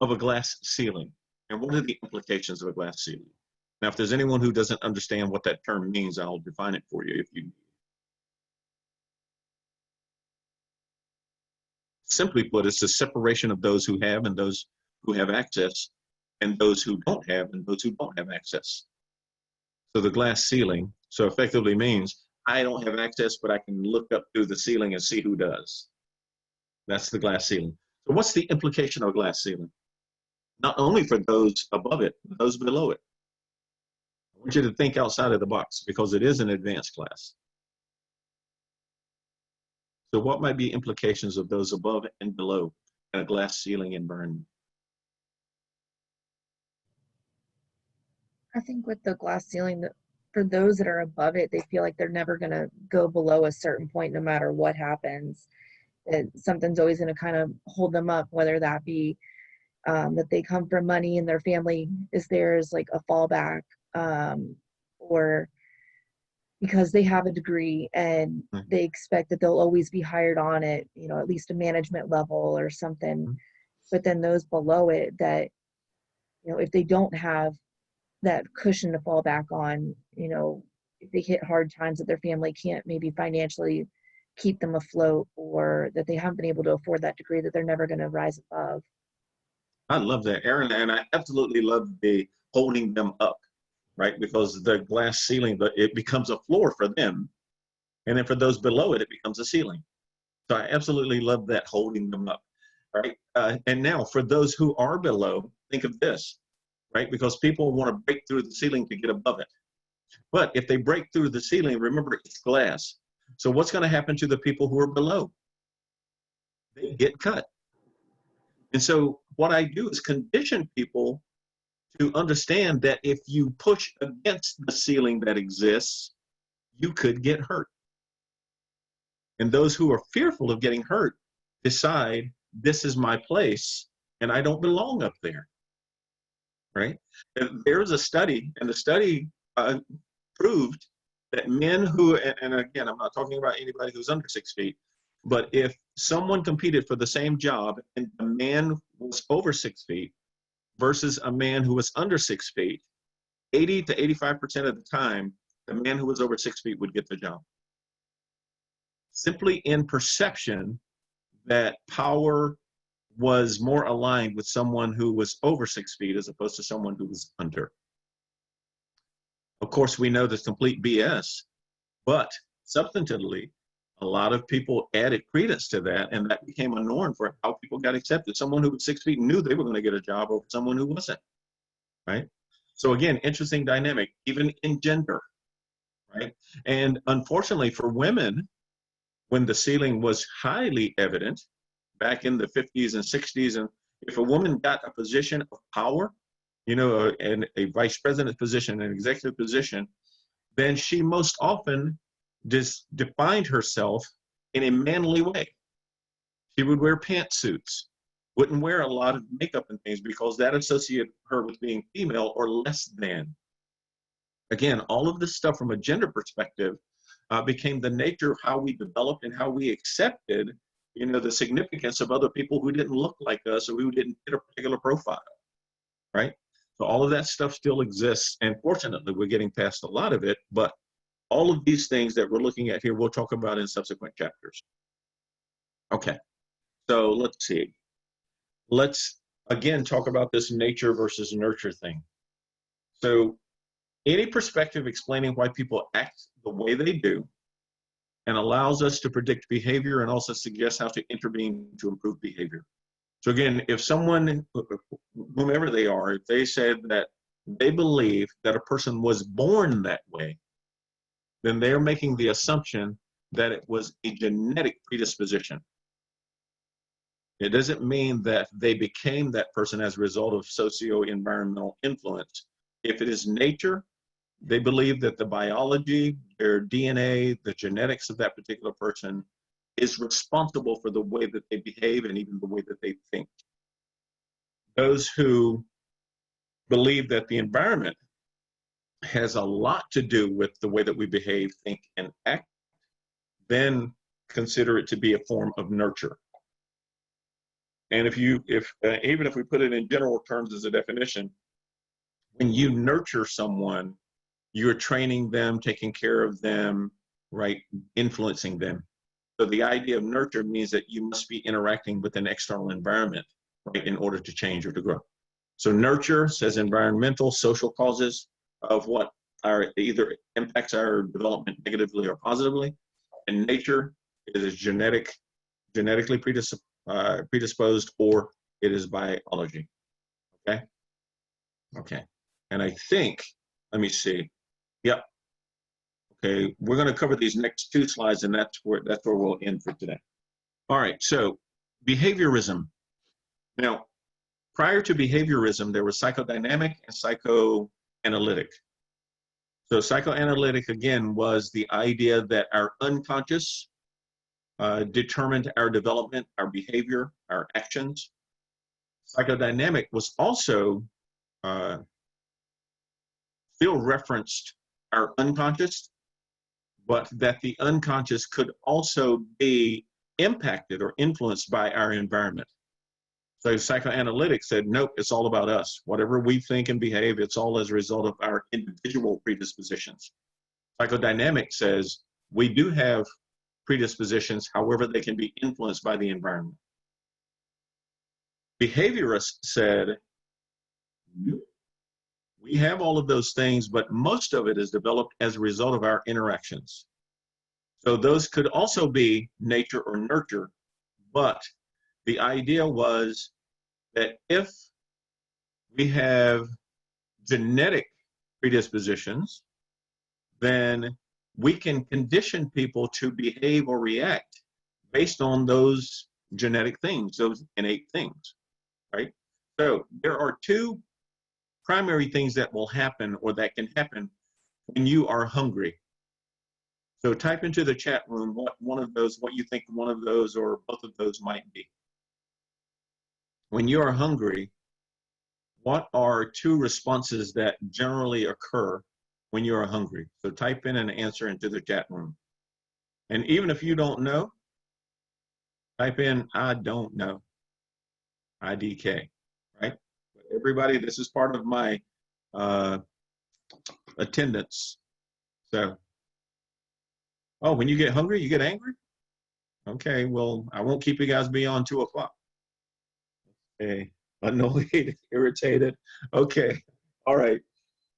of a glass ceiling? And what are the implications of a glass ceiling? Now, if there's anyone who doesn't understand what that term means, I'll define it for you if you. Simply put, it's the separation of those who have and those who have access, and those who don't have and those who don't have access. So the glass ceiling, so effectively means I don't have access, but I can look up through the ceiling and see who does. That's the glass ceiling. So what's the implication of a glass ceiling? Not only for those above it, but those below it. I want you to think outside of the box because it is an advanced class. So what might be implications of those above and below a glass ceiling environment? I think with the glass ceiling, for those that are above it, they feel like they're never going to go below a certain point no matter what happens. That something's always going to kind of hold them up, whether that be that they come from money and their family is there as like a fallback, or because they have a degree and they expect that they'll always be hired on at, at least a management level or something. But then those below it that, if they don't have that cushion to fall back on, if they hit hard times that their family can't maybe financially keep them afloat, or that they haven't been able to afford that degree, that they're never going to rise above. I love that, Aaron, and I absolutely love the holding them up, right? Because the glass ceiling, it becomes a floor for them, and then for those below it, it becomes a ceiling. So I absolutely love that holding them up, right? And now for those who are below, think of this, right? Because people want to break through the ceiling to get above it. But if they break through the ceiling, remember it's glass. So what's going to happen to the people who are below? They get cut. And so what I do is condition people to understand that if you push against the ceiling that exists, you could get hurt. And those who are fearful of getting hurt decide, this is my place and I don't belong up there, right? And there's a study, and the study proved that men who, and again, I'm not talking about anybody who's under 6 feet, but if someone competed for the same job and a man was over 6 feet versus a man who was under 6 feet, 80 to 85% of the time, the man who was over 6 feet would get the job. Simply in perception that power was more aligned with someone who was over 6 feet as opposed to someone who was under. Of course, we know this complete BS, but substantively, a lot of people added credence to that, and that became a norm for how people got accepted. Someone who was 6 feet knew they were going to get a job over someone who wasn't, right? So again, interesting dynamic, even in gender, right? And unfortunately for women, when the ceiling was highly evident back in the 50s and 60s, and if a woman got a position of power, you know, and a vice president position, an executive position, then she most often defined herself in a manly way. She would wear pantsuits, wouldn't wear a lot of makeup and things because that associated her with being female or less than. Again, all of this stuff from a gender perspective became the nature of how we developed and how we accepted, you know, the significance of other people who didn't look like us or who didn't fit a particular profile, right? So all of that stuff still exists, and fortunately, we're getting past a lot of it, but all of these things that we're looking at here, we'll talk about in subsequent chapters. Okay, so let's see. Let's, again, talk about this nature versus nurture thing. So any perspective explaining why people act the way they do and allows us to predict behavior and also suggest how to intervene to improve behavior. So again, if someone, whomever they are, if they said that they believe that a person was born that way, then they're making the assumption that it was a genetic predisposition. It doesn't mean that they became that person as a result of socio-environmental influence. If it is nature, they believe that the biology, their DNA, the genetics of that particular person is responsible for the way that they behave and even the way that they think. Those who believe that the environment has a lot to do with the way that we behave, think, and act, then consider it to be a form of nurture. And even if we put it in general terms as a definition, when you nurture someone, you're training them, taking care of them, right, influencing them. So the idea of nurture means that you must be interacting with an external environment, right, in order to change or to grow. So nurture says environmental, social causes of what either impacts our development negatively or positively, and nature is genetically predisposed, or it is biology. Okay. Okay. And I think, let me see. Yep. Okay, we're going to cover these next 2 slides, and that's where we'll end for today. All right, so behaviorism. Now, prior to behaviorism, there was psychodynamic and psychoanalytic. So psychoanalytic, again, was the idea that our unconscious determined our development, our behavior, our actions. Psychodynamic was also still referenced our unconscious, but that the unconscious could also be impacted or influenced by our environment. So psychoanalytic said, nope, it's all about us. Whatever we think and behave, it's all as a result of our individual predispositions. Psychodynamic says we do have predispositions, however, they can be influenced by the environment. Behaviorists said, nope, we have all of those things, but most of it is developed as a result of our interactions. So those could also be nature or nurture, but the idea was that if we have genetic predispositions, then we can condition people to behave or react based on those genetic things, those innate things. right? So there are two primary things that will happen or that can happen when you are hungry. So type into the chat room what you think one of those or both of those might be. When you are hungry, what are two responses that generally occur when you are hungry? So type in an answer into the chat room. And even if you don't know, type in, I don't know, IDK, right? But everybody, this is part of my attendance. So, oh, when you get hungry, you get angry? Okay, well, I won't keep you guys beyond 2 o'clock. Okay, annoyed, irritated. Okay, all right.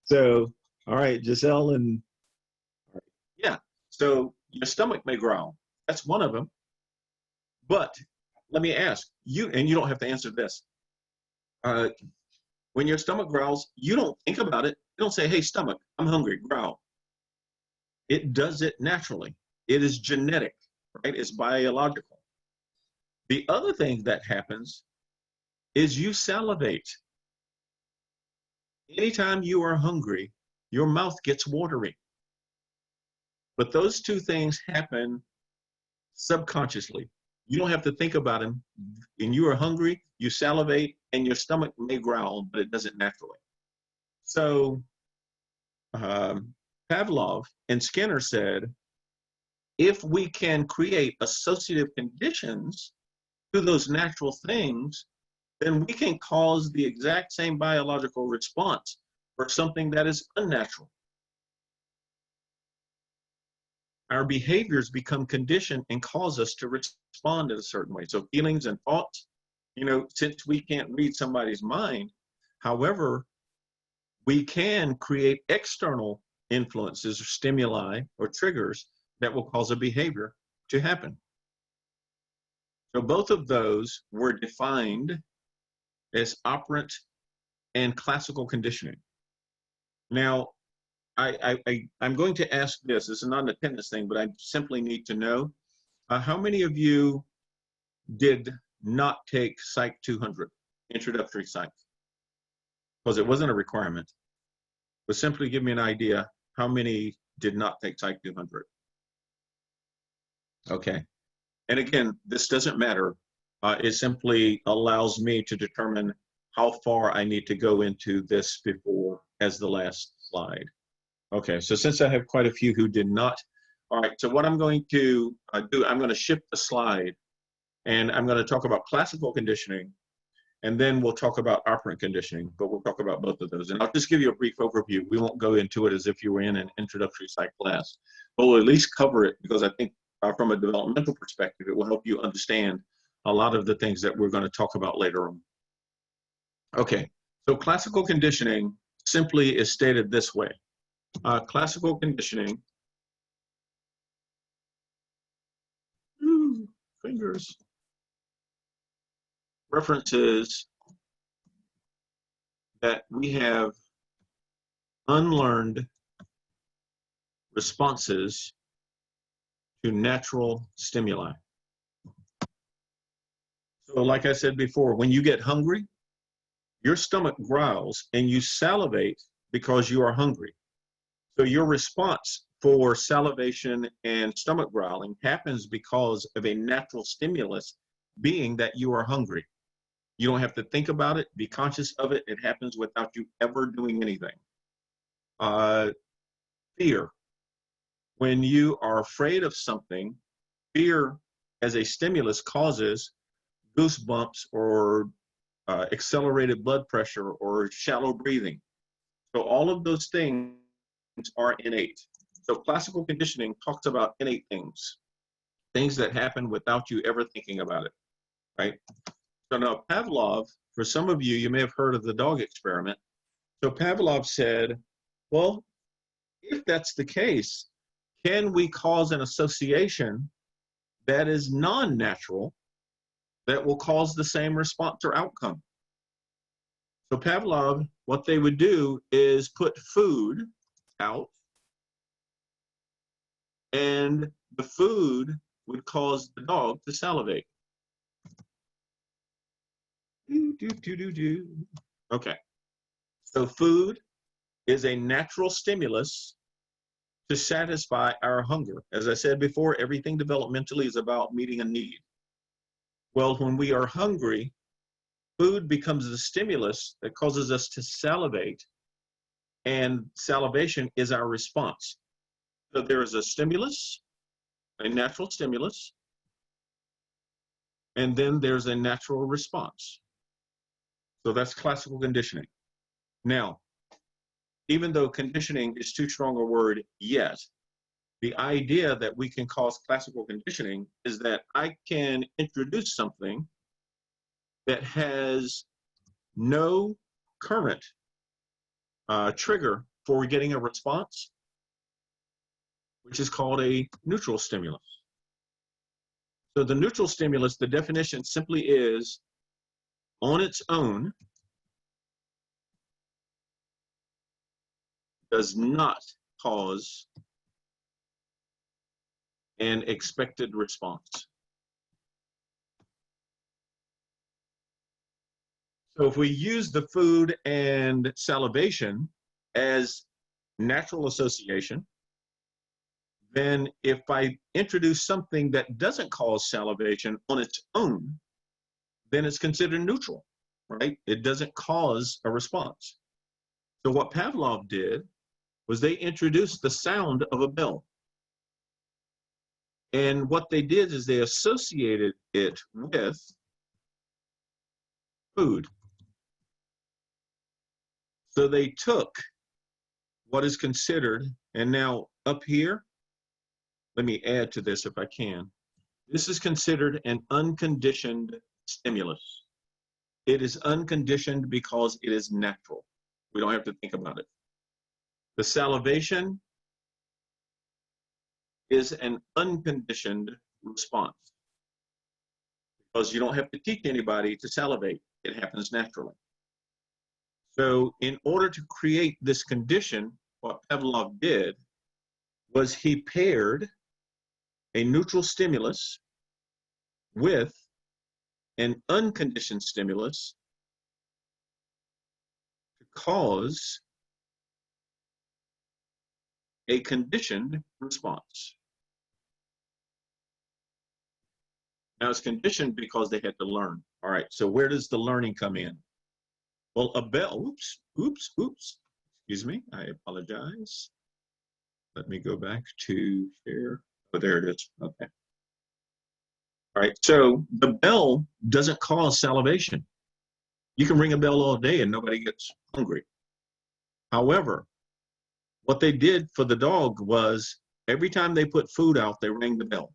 So, all right, Giselle and yeah. So your stomach may growl. That's one of them. But let me ask you, and you don't have to answer this. When your stomach growls, you don't think about it. You don't say, "Hey, stomach, I'm hungry, growl." It does it naturally. It is genetic, right? It's biological. The other thing that happens is you salivate. Anytime you are hungry, your mouth gets watery. But those two things happen subconsciously. You don't have to think about them. When you are hungry, you salivate, and your stomach may growl, but it does it naturally. So Pavlov and Skinner said, if we can create associative conditions to those natural things, then we can cause the exact same biological response for something that is unnatural. Our behaviors become conditioned and cause us to respond in a certain way. So feelings and thoughts, since we can't read somebody's mind, however, we can create external influences or stimuli or triggers that will cause a behavior to happen. So both of those were defined as operant and classical conditioning. Now, I'm going to ask this. This is not an attendance thing, but I simply need to know, how many of you did not take Psych 200, introductory Psych? Because it wasn't a requirement. But simply give me an idea, how many did not take Psych 200? Okay. And again, this doesn't matter. It simply allows me to determine how far I need to go into this before as the last slide. Okay, so since I have quite a few who did not, all right, so what I'm going to do, I'm going to shift the slide, and I'm going to talk about classical conditioning, and then we'll talk about operant conditioning, but we'll talk about both of those. And I'll just give you a brief overview. We won't go into it as if you were in an introductory psych class, but we'll at least cover it because I think from a developmental perspective, it will help you understand a lot of the things that we're going to talk about later on. Okay, so classical conditioning simply is stated this way. Classical conditioning, fingers, references that we have unlearned responses to natural stimuli. So like I said before, when you get hungry, your stomach growls and you salivate because you are hungry. So your response for salivation and stomach growling happens because of a natural stimulus, being that you are hungry. You don't have to think about it, be conscious of it. It happens without you ever doing anything. Fear. When you are afraid of something, fear as a stimulus causes goosebumps or accelerated blood pressure or shallow breathing. So all of those things are innate. So classical conditioning talks about innate things, things that happen without you ever thinking about it, right? So now Pavlov, for some of you, you may have heard of the dog experiment. So Pavlov said, well, if that's the case, can we cause an association that is non-natural that will cause the same response or outcome? So Pavlov, what they would do is put food out, and the food would cause the dog to salivate. Okay. So food is a natural stimulus to satisfy our hunger. As I said before, everything developmentally is about meeting a need. Well, when we are hungry, food becomes the stimulus that causes us to salivate, and salivation is our response. So there is a stimulus, a natural stimulus, and then there's a natural response. So that's classical conditioning. Now, even though conditioning is too strong a word yet, the idea that we can cause classical conditioning is that I can introduce something that has no current trigger for getting a response, which is called a neutral stimulus. So the neutral stimulus, the definition simply is, on its own, does not cause an expected response. So if we use the food and salivation as natural association, then if I introduce something that doesn't cause salivation on its own, then it's considered neutral, right? It doesn't cause a response. So what Pavlov did was they introduced the sound of a bell. And what they did is they associated it with food. So they took what is considered, and now up here, let me add to this if I can. This is considered an unconditioned stimulus. It is unconditioned because it is natural. We don't have to think about it. The salivation is an unconditioned response because you don't have to teach anybody to salivate. It happens naturally. So in order to create this condition, what Pavlov did was he paired a neutral stimulus with an unconditioned stimulus to cause a conditioned response. Now it's conditioned because they had to learn. All right, so where does the learning come in? Well, a bell, excuse me, I apologize. Let me go back to share. Oh, there it is, okay. All right, so the bell doesn't cause salivation. You can ring a bell all day and nobody gets hungry. However, what they did for the dog was every time they put food out, they rang the bell.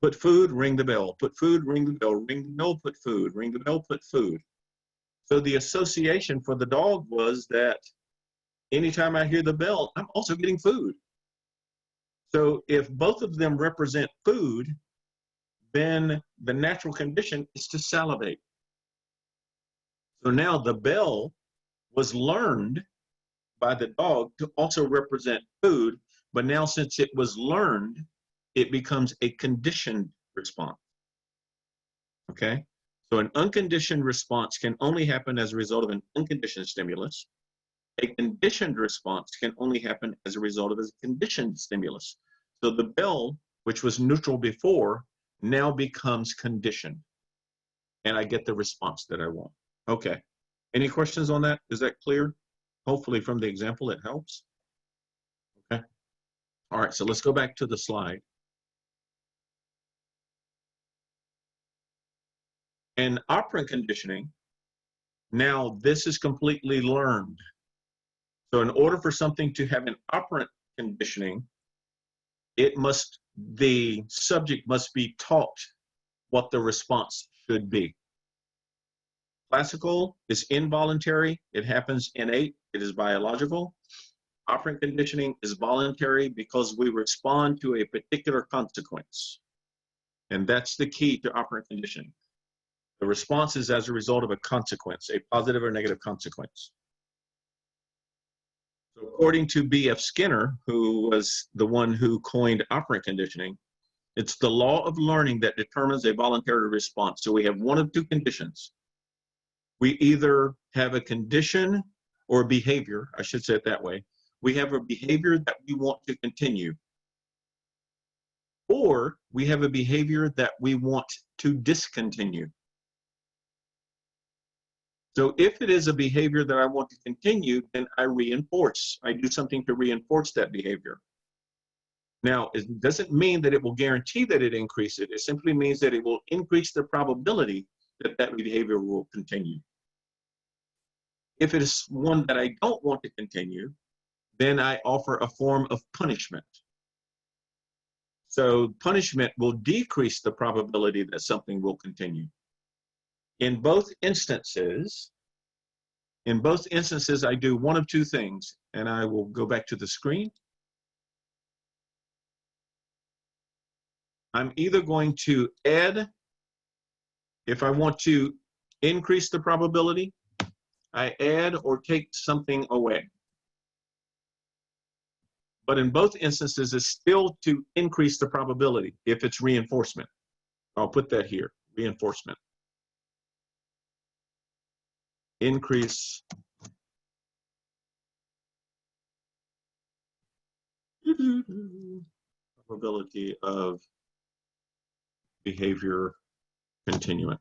Put food, ring the bell. Put food, ring the bell. Ring the bell, put food. Ring the bell, put food. So the association for the dog was that anytime I hear the bell, I'm also getting food. So if both of them represent food, then the natural condition is to salivate. So now the bell was learned by the dog to also represent food, but now since it was learned, it becomes a conditioned response. Okay? So an unconditioned response can only happen as a result of an unconditioned stimulus. A conditioned response can only happen as a result of a conditioned stimulus. So the bell, which was neutral before, now becomes conditioned. And I get the response that I want. Okay. Any questions on that? Is that clear? Hopefully from the example it helps. Okay. All right, so let's go back to the slide. And operant conditioning, now this is completely learned. So in order for something to have an operant conditioning, the subject must be taught what the response should be. Classical is involuntary. It happens innate. It is biological. Operant conditioning is voluntary because we respond to a particular consequence. And that's the key to operant conditioning. The response is as a result of a consequence, a positive or negative consequence. So according to B.F. Skinner, who was the one who coined operant conditioning, it's the law of learning that determines a voluntary response. So we have one of two conditions. We either have a condition or behavior, I should say it that way. We have a behavior that we want to continue, or we have a behavior that we want to discontinue. So if it is a behavior that I want to continue, then I reinforce. I do something to reinforce that behavior. Now, it doesn't mean that it will guarantee that it increases it. It simply means that it will increase the probability that that behavior will continue. If it is one that I don't want to continue, then I offer a form of punishment. So punishment will decrease the probability that something will continue. In both instances, I do one of two things, and I will go back to the screen. I'm either going to add, if I want to increase the probability, I add or take something away. But in both instances, it's still to increase the probability if it's reinforcement. I'll put that here, reinforcement. Increase probability of behavior continuing.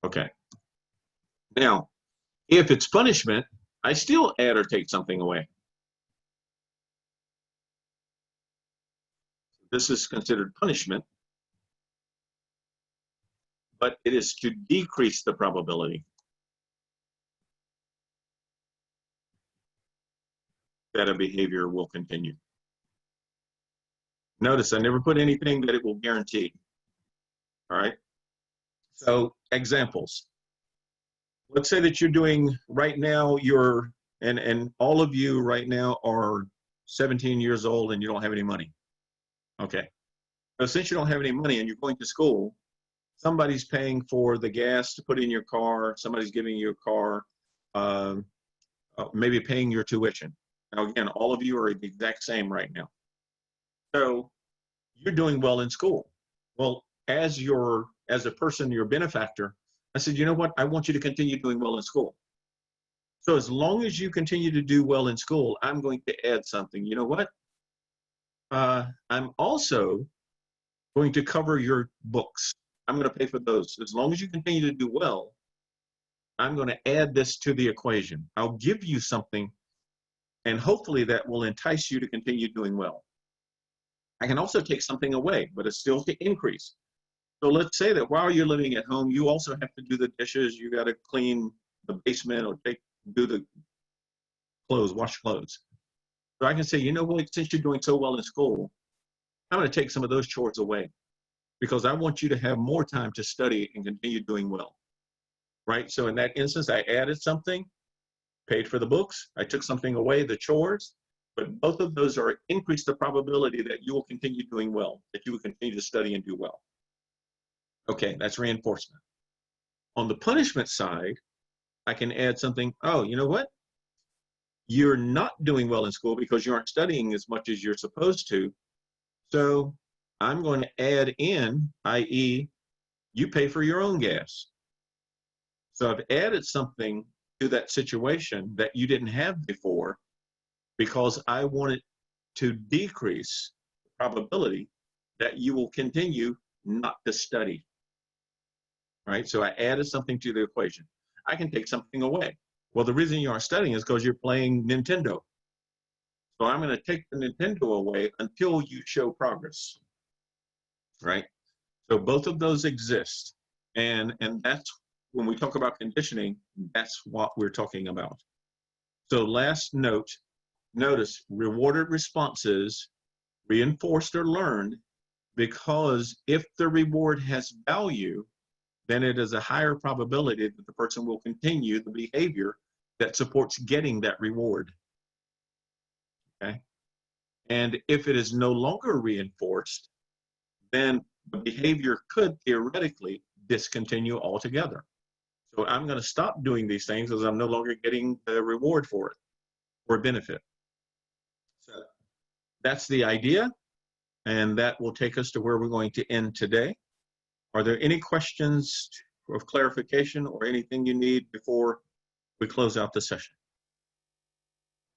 Okay. Now, if it's punishment, I still add or take something away. This is considered punishment, but it is to decrease the probability that a behavior will continue. Notice I never put anything that it will guarantee. All right. So examples. Let's say that you're doing right now, and all of you right now are 17 years old and you don't have any money. Okay. So since you don't have any money and you're going to school, somebody's paying for the gas to put in your car, somebody's giving you a car, maybe paying your tuition. Now again, all of you are the exact same right now. So you're doing well in school. Well, as a person, your benefactor, I said, you know what? I want you to continue doing well in school. So as long as you continue to do well in school, I'm going to add something. You know what? I'm also going to cover your books. I'm going to pay for those. As long as you continue to do well, I'm going to add this to the equation. I'll give you something, and hopefully that will entice you to continue doing well. I can also take something away, but it's still to increase. So let's say that while you're living at home, you also have to do the dishes. You got to clean the basement or do the clothes, wash clothes. So I can say, you know what, since you're doing so well in school, I'm going to take some of those chores away because I want you to have more time to study and continue doing well, right? So in that instance, I added something, paid for the books. I took something away, the chores, but both of those are increase the probability that you will continue doing well, that you will continue to study and do well. Okay, that's reinforcement. On the punishment side, I can add something, oh, you know what? You're not doing well in school because you aren't studying as much as you're supposed to. So I'm going to add in, i.e., you pay for your own gas. So I've added something to that situation that you didn't have before because I wanted to decrease the probability that you will continue not to study. Right? So I added something to the equation. I can take something away. Well, the reason you aren't studying is because you're playing Nintendo. So I'm going to take the Nintendo away until you show progress. Right? So both of those exist. And that's when we talk about conditioning, that's what we're talking about. So last note, notice rewarded responses reinforced or learned because if the reward has value, then it is a higher probability that the person will continue the behavior that supports getting that reward. Okay? And if it is no longer reinforced, then the behavior could theoretically discontinue altogether. So I'm going to stop doing these things because I'm no longer getting the reward for it or benefit. So that's the idea, and that will take us to where we're going to end today. Are there any questions of clarification or anything you need before we close out the session?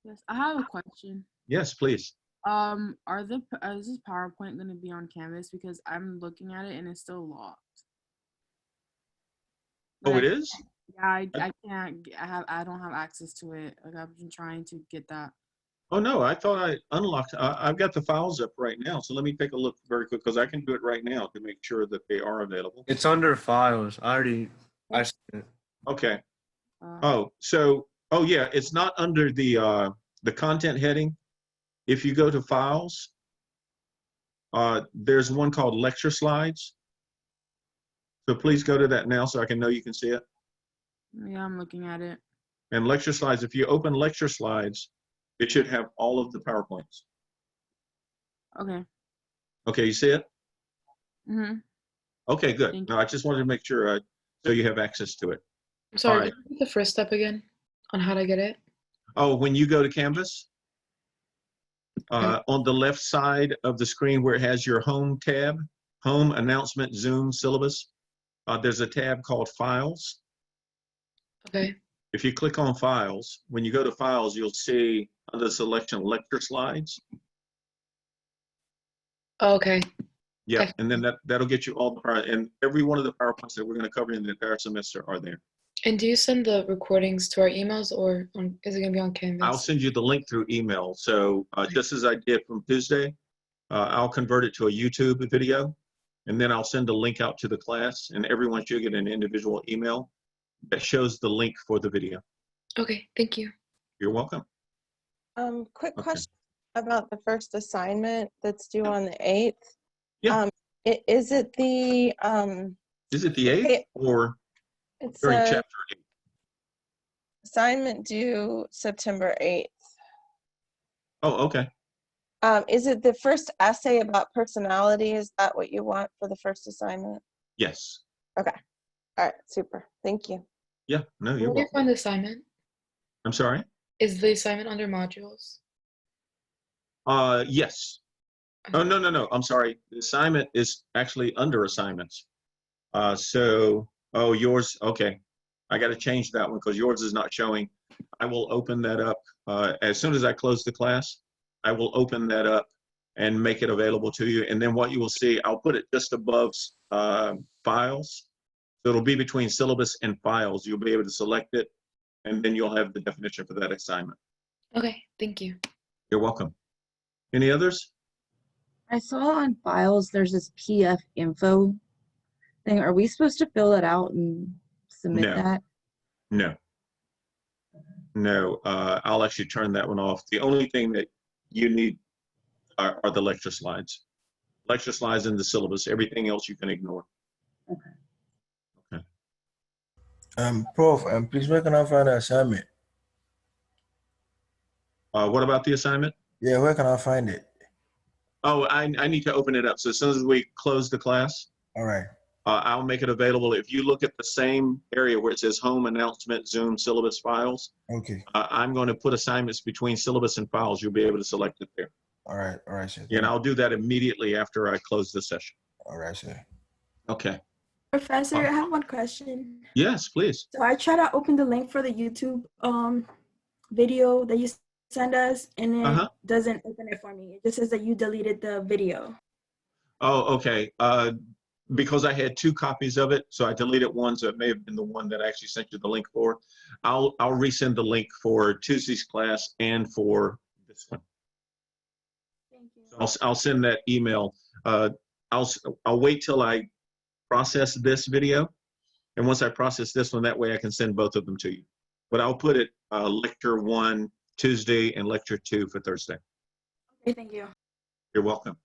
Yes, I have a question. Yes, please. Is this PowerPoint going to be on Canvas? Because I'm looking at it and it's still locked. Oh, Like, it is? Yeah, I can't. I don't have access to it. Like I've been trying to get that. Oh, no, I thought I unlocked. I've got the files up right now. So let me take a look very quick because I can do it right now to make sure that they are available. It's under files. I see it. Okay. Oh, yeah, it's not under the content heading. If you go to files, there's one called lecture slides. So please go to that now so I can know you can see it. Yeah, I'm looking at it. And lecture slides, if you open lecture slides, it should have all of the PowerPoints. Okay. Okay, you see it? Mm-hmm. Okay, good. Thank No, I just wanted to make sure so you have access to it. I'm sorry, All right. can you repeat the first step again on how to get it? Oh, when you go to Canvas, on the left side of the screen where it has your home tab, home, announcement, Zoom, syllabus, there's a tab called Files. Okay. If you click on Files, when you go to Files, you'll see under the selection lecture slides. Oh, okay. Yeah, Okay. and then that'll get you all the and every one of the PowerPoints that we're going to cover in the entire semester are there. And do you send the recordings to our emails or is it going to be on Canvas? I'll send you the link through email. So just as I did from Tuesday, I'll convert it to a YouTube video, and then I'll send a link out to the class, and everyone should get an individual email that shows the link for the video. Okay, thank you. You're welcome. Quick Okay. question about the first assignment that's due on the 8th. Yeah. Is it the Is it the 8th or it's during a chapter 8? assignment due September 8th? Oh, okay. Is it the first essay about personality? Is that what you want for the first assignment? Yes. Okay. All right. Super. Thank you. Yeah, no, you're Where do you welcome. find the assignment? I'm sorry? Is the assignment under modules? Yes. Oh, no. I'm sorry. The assignment is actually under assignments. Oh, yours, okay. I got to change that one because yours is not showing. I will open that up. As soon as I close the class, I will open that up and make it available to you. And then what you will see, I'll put it just above files. So it'll be between syllabus and files. You'll be able to select it, and then you'll have the definition for that assignment. Okay, thank you. You're welcome. Any others? I saw on files there's this PF info thing. Are we supposed to fill that out and submit No. that? No, I'll actually turn that one off. The only thing that you need are the lecture slides. Lecture slides in the syllabus. Everything else you can ignore. Okay. Prof, please where can I find the assignment? What about the assignment? Yeah, where can I find it? Oh, I need to open it up. So as soon as we close the class, All right. I'll make it available. If you look at the same area where it says home, announcement, Zoom, syllabus, files, Okay. I'm going to put assignments between syllabus and files. You'll be able to select it there. All right, sir. And I'll do that immediately after I close the session. All right, sir. Okay. Professor, I have one question. Yes, please. So I try to open the link for the YouTube video that you send us, and it doesn't open it for me. It just says that you deleted the video. Oh, okay. Because I had 2 copies of it, so I deleted one, so it may have been the one that I actually sent you the link for. I'll resend the link for Tuesday's class and for this one. Thank you. So I'll send that email. I'll wait till I process this video, and once I process this one, that way I can send both of them to you. But I'll put it lecture 1 Tuesday and lecture 2 for Thursday. Okay, thank you. You're welcome.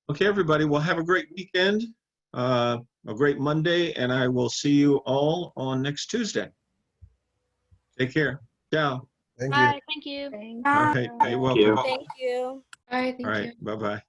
Okay, everybody, well, have a great weekend, a great Monday, and I will see you all on next Tuesday. Take care. Ciao. Thank you. Bye. Thank you. All right, you're welcome. you. Thank you. Bye, thank All you. right, bye-bye.